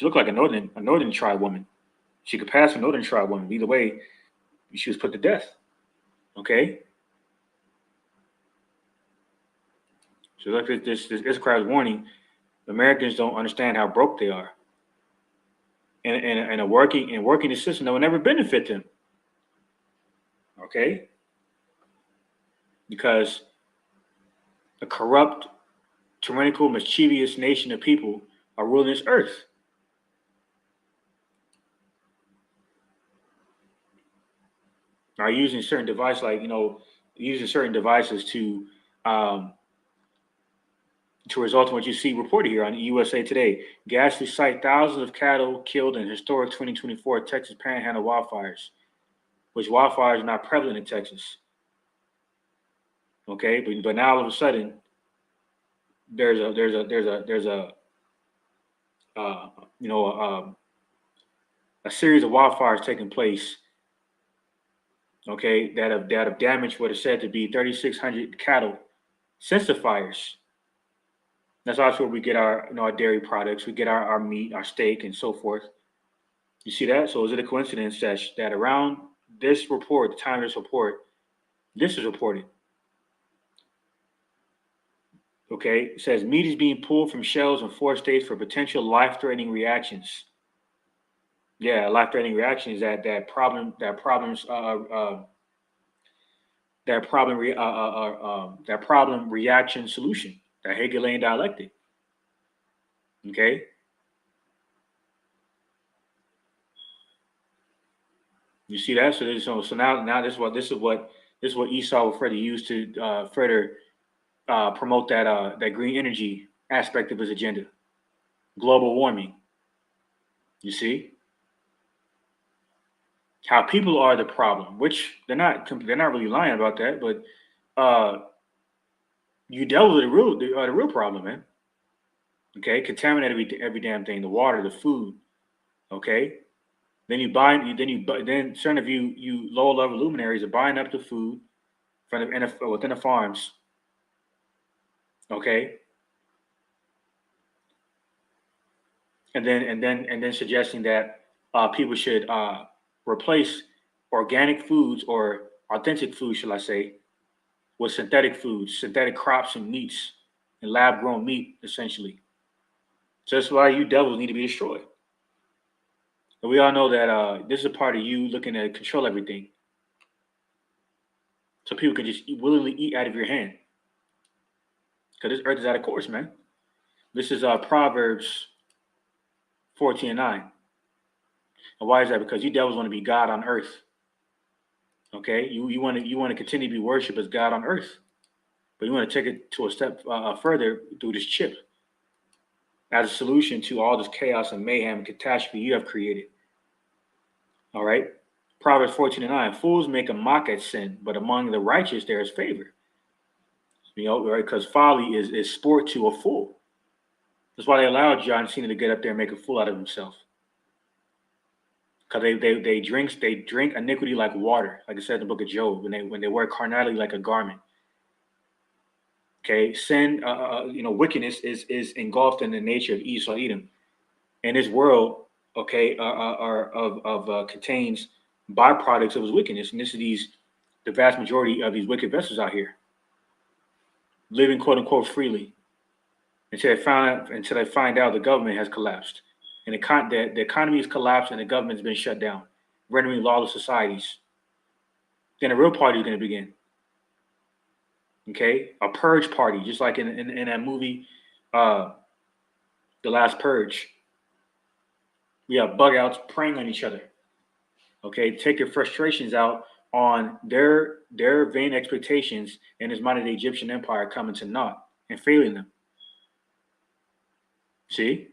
looked like a northern tribe woman. She could pass a northern tribe woman. Either way, she was put to death. Okay? So look at this Issachar's warning. Americans don't understand how broke they are. And working the system that will never benefit them. Okay? Because a corrupt, tyrannical, mischievous nation of people are ruling this earth. Are using certain devices, using certain devices to result in what you see reported here on USA Today. Ghastly sight: thousands of cattle killed in historic 2024 Texas Panhandle wildfires, which wildfires are not prevalent in Texas. Okay, but now all of a sudden there's a series of wildfires taking place. Okay, that have damaged what is said to be 3,600 cattle since the fires. That's also where we get our dairy products, we get our meat, our steak, and so forth. You see that? So is it a coincidence that around this report, the time of this report, this is reported? Okay, it says meat is being pulled from shelves in 4 states for potential life-threatening reactions. Yeah, life-threatening reaction is that problem reaction solution, that Hegelian dialectic. Okay. You see that? So now this is what Esau will further use to further promote that green energy aspect of his agenda, global warming. You see how people are the problem, which they're not really lying about that, but you dealt with the real problem, man. Okay, contaminate every damn thing, the water, the food. Okay, then certain of you lower level luminaries are buying up the food from within the farms. Okay, and then suggesting that people should replace organic foods or authentic foods, shall I say, with synthetic foods, synthetic crops and meats, and lab grown meat, essentially. So that's why you devils need to be destroyed. And we all know that this is a part of you looking to control everything, so people can just willingly eat out of your hand. Because this earth is out of course, man. This is Proverbs 14 and 9. And why is that? Because you devils want to be God on earth. Okay, you want to continue to be worshipped as God on earth, but you want to take it to a step further through this chip as a solution to all this chaos and mayhem and catastrophe you have created. All right, Proverbs 14 and 9. Fools make a mock at sin, but among the righteous there is favor. You know, right? Because folly is sport to a fool. That's why they allowed John Cena to get up there and make a fool out of himself. Because they drink iniquity like water, like it said in the book of Job, when they wear carnality like a garment. Okay, sin, wickedness is engulfed in the nature of Esau Edom, and this world, okay, are of contains byproducts of his wickedness, and this is the vast majority of these wicked vessels out here living quote unquote freely until they find out the government has collapsed, and the economy has collapsed and the government's been shut down, rendering lawless societies. Then the real party is going to begin. Okay, a purge party, just like in that movie, uh, The Last Purge. We have bug outs preying on each other. Okay, take your frustrations out on their vain expectations and this modern day Egyptian empire coming to naught and failing them. See,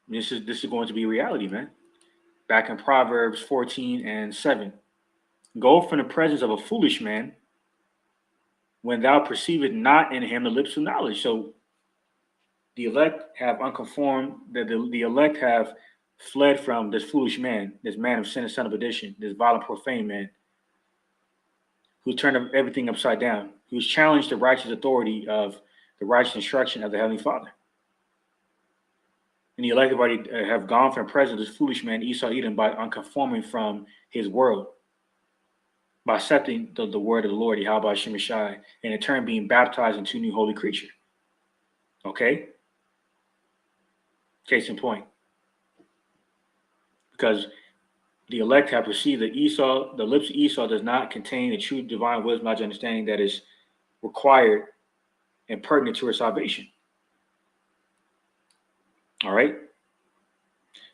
this is going to be reality, man. Back in Proverbs 14 and 7. Go from the presence of a foolish man when thou perceivest not in him the lips of knowledge. So the elect have unconformed, the elect have fled from this foolish man, this man of sin and son of perdition, this violent, profane man who turned everything upside down, who's challenged the righteous authority of the righteous instruction of the Heavenly Father. And the elect have already have gone from the presence of this foolish man, Esau Edom, by unconforming from his world, by accepting the word of the Lord, Yahweh Hashem Shai, and in turn being baptized into a new holy creature. Okay? Case in point. Because the elect have perceived that the lips of Esau does not contain the true divine wisdom, knowledge, understanding that is required and pertinent to her salvation. All right?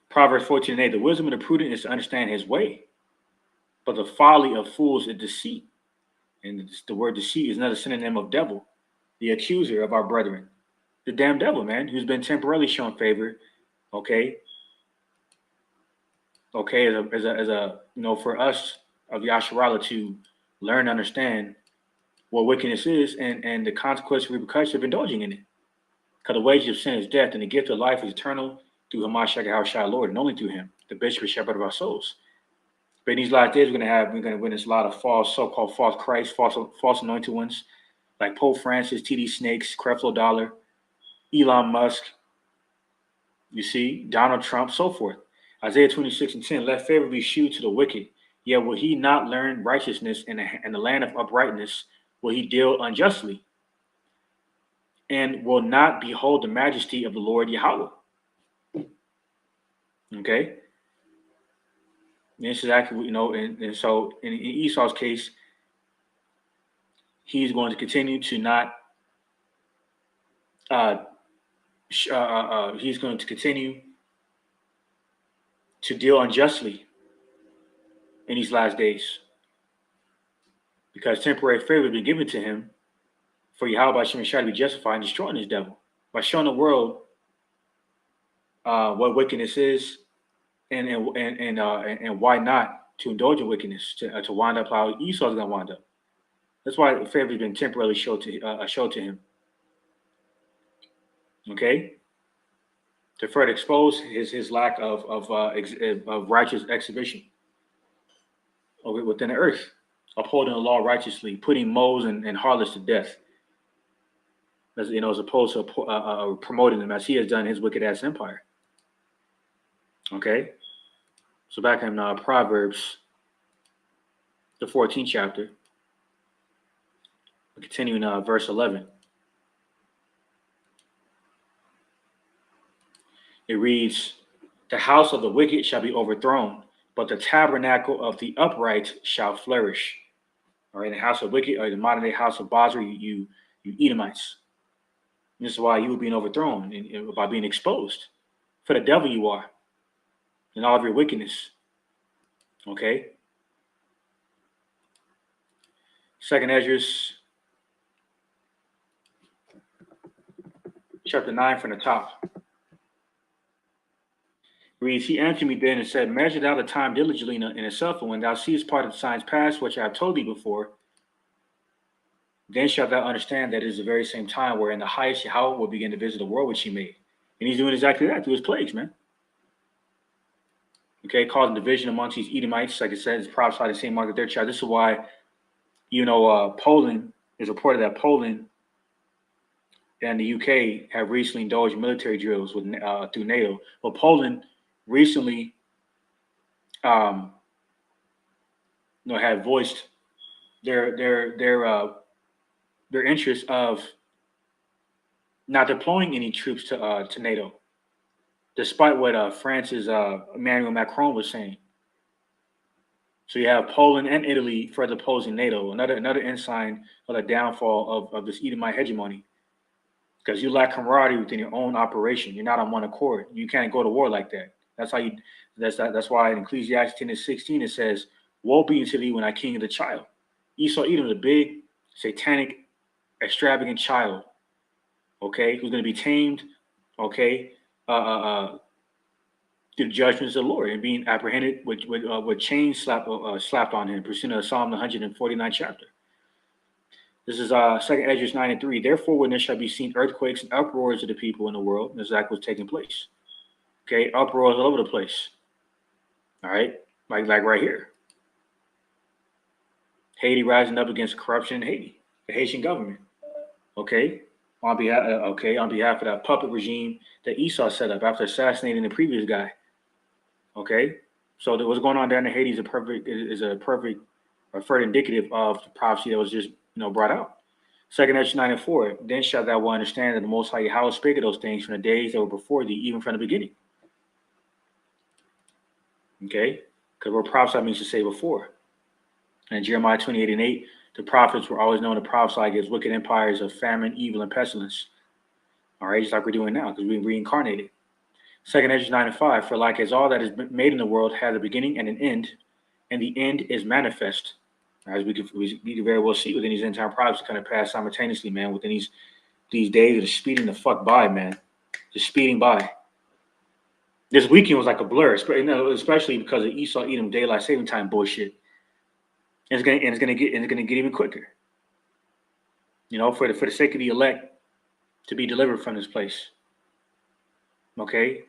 Proverbs 14 and 8, the wisdom of the prudent is to understand his way, but the folly of fools is deceit. And the word deceit is another synonym of devil, the accuser of our brethren. The damn devil, man, who's been temporarily shown favor, okay? Okay, as a for us of Yasharala to learn and understand what wickedness is and the consequence and repercussions of indulging in it. Because the wages of sin is death, and the gift of life is eternal through Hamashiach Yahushua Lord, and only through him, the bishop and shepherd of our souls. But in these last days, we're going to witness a lot of so-called false Christ, false anointed ones, like Pope Francis, T.D. Snakes, Creflo Dollar, Elon Musk, you see, Donald Trump, so forth. Isaiah 26 and 10, let favor be shewed to the wicked, yet will he not learn righteousness in the land of uprightness, will he deal unjustly, and will not behold the majesty of the Lord Yahweh. Okay? And this is actually, and so in Esau's case, he's going to continue to not, he's going to continue to deal unjustly in these last days, because temporary favor has been given to him for Yahweh Hashem to be justified in destroying this devil by showing the world what wickedness is and why not to indulge in wickedness to wind up how Esau's going to wind up. That's why favor has been temporarily showed to him. Okay, to further expose his lack of righteous exhibition within the earth, upholding the law righteously, putting moles and harlots to death, as as opposed to promoting them as he has done in his wicked ass empire. Okay, so back in Proverbs, the 14th chapter, continuing verse 11. It reads, "The house of the wicked shall be overthrown, but the tabernacle of the upright shall flourish." All right, the house of wicked, or the modern day house of Basra, you Edomites. And this is why you were being overthrown and by being exposed. For the devil you are, and all of your wickedness. Okay. Second Esdras, chapter 9 from the top. Reads, he answered me then and said, "Measure thou the time diligently in itself, and when thou seest part of the signs past, which I have told thee before, then shalt thou understand that it is the very same time wherein the highest Yahweh will begin to visit the world which he made." And he's doing exactly that through his plagues, man. Okay, causing division amongst these Edomites, like it says, prophesied in St. Mark the 3rd chapter. This is why, Poland is reported that Poland and the UK have recently indulged military drills with through NATO. But Poland recently, had voiced their interest of not deploying any troops to NATO, despite what France's Emmanuel Macron was saying. So you have Poland and Italy further opposing NATO, another ensign of the downfall of this Edomite hegemony. Because you lack camaraderie within your own operation. You're not on one accord. You can't go to war like that. That's why in Ecclesiastes 10:16 it says, "Woe be unto thee when I king of the child." Esau Edom, the big, satanic, extravagant child, okay, who's going to be tamed, okay, through the judgments of the Lord and being apprehended with chains slapped on him, pursuant to Psalm 149 chapter. This is Second Esdras 9:3. "Therefore, when there shall be seen earthquakes and uproars of the people in the world," and this is what's taking place. Okay, uproars all over the place. All right, like right here. Haiti rising up against corruption in Haiti, the Haitian government. Okay, on behalf of that puppet regime that Esau set up after assassinating the previous guy. Okay, so what's going on down in Haiti is a perfect or further indicative of the prophecy that was just brought out. Second Esdras 9:4. "Then shalt thou well understand that the Most High Yahweh spake of those things from the days that were before thee, even from the beginning." Okay, because what prophesy means to say before. And Jeremiah 28:8, the prophets were always known to prophesy against wicked empires of famine, evil, and pestilence. All right, just like we're doing now, because we're reincarnated. Second Esdras 9:5, "For like as all that is made in the world had a beginning and an end, and the end is manifest." As we can very well see within these end time prophecies kind of pass simultaneously, man, within these days that are speeding the fuck by, man. Just speeding by. This weekend was like a blur, especially because of Esau Edom daylight saving time bullshit. And it's gonna get even quicker. For the sake of the elect to be delivered from this place. Okay?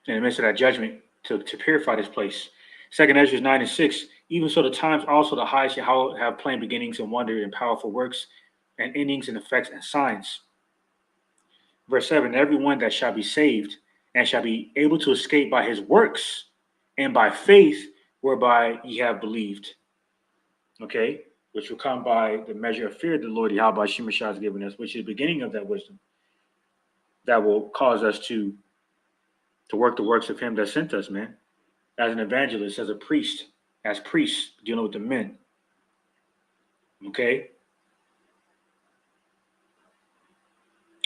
In the midst of that judgment to purify this place. Second Esdras 9:6, "Even so the times also the highest Yahweh have plain beginnings and wonder and powerful works and endings and effects and signs." Verse 7, "Everyone that shall be saved and shall be able to escape by his works and by faith whereby ye have believed." Okay, which will come by the measure of fear the Lord Yahweh Shemashah has given us, which is the beginning of that wisdom that will cause us to work the works of him that sent us, man. As an evangelist, as a priest, as priests dealing with the men. Okay?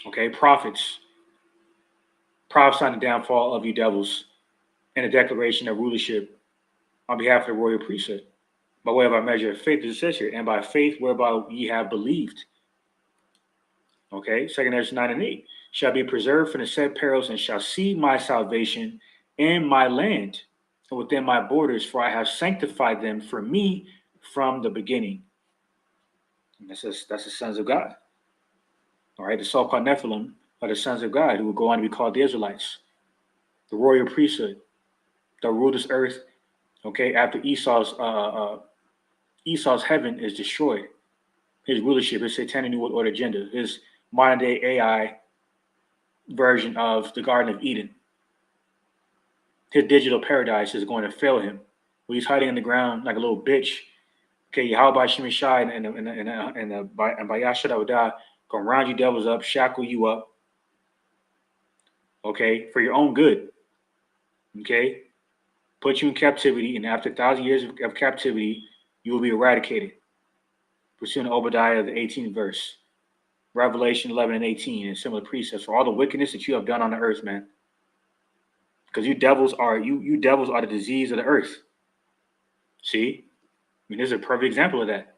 Okay, prophets prophesying the downfall of you devils and a declaration of rulership on behalf of the royal priesthood by way of our measure of faith, as it says here, and by faith whereby ye have believed. Okay, Second Esdras 9:8, "Shall be preserved from the said perils and shall see my salvation in my land and within my borders, for I have sanctified them for me from the beginning." And that's the sons of God. All right, the so-called Nephilim are the sons of God who will go on to be called the Israelites, the royal priesthood. They'll rule this earth. Okay, after Esau's heaven is destroyed, his rulership, his satanic new world order agenda, his modern day AI version of the Garden of Eden, his digital paradise is going to fail him. When he's hiding in the ground like a little bitch. Okay, Yahweh Shemeshai and Bayasha Dawudah gonna round you devils up, shackle you up. Okay, for your own good. Okay, put you in captivity, and after 1,000 years of captivity, you will be eradicated. Pursuing Obadiah, the 18th verse, Revelation 11 and 18, and similar precepts for all the wickedness that you have done on the earth, man. Because you devils are the disease of the earth. See, I mean, there's a perfect example of that.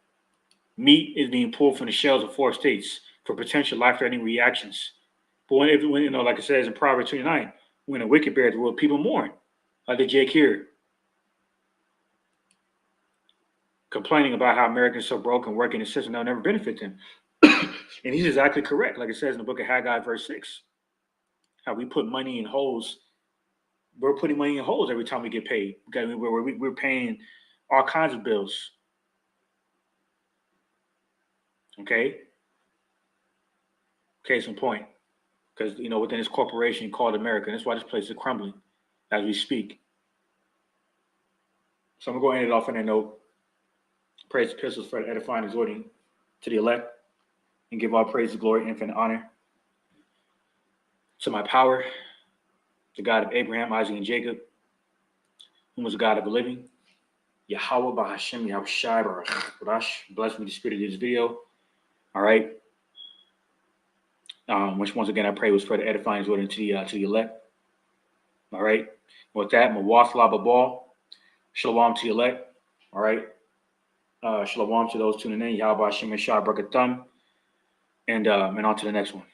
Meat is being pulled from the shells of 4 states for potential life-threatening reactions. But when like it says in Proverbs 29, when a wicked bears the world, people mourn. Like the Jake here, complaining about how Americans are so broke and working in a system that will never benefit them. And he's exactly correct. Like it says in the book of Haggai, verse 6, how we put money in holes. We're putting money in holes every time we get paid. We're paying all kinds of bills. Okay? Case in point. Because, within this corporation called America, that's why this place is crumbling as we speak. So I'm going to go end it off on that note. Praise the epistles for the edifying, exhorting to the elect, and give all praise, glory, infinite honor to my power, the God of Abraham, Isaac, and Jacob, whom was the God of the living. Yahweh Bahashem Yahushai Baruch. Bless me with the spirit of this video. All right. Which once again I pray was for the edifying, exhorting to the elect. All right. With that, Mawathala Babal. Shalom to the elect. All right. Shalom to those tuning in. Yahweh Hashem Yeshua Barakatham. And on to the next one.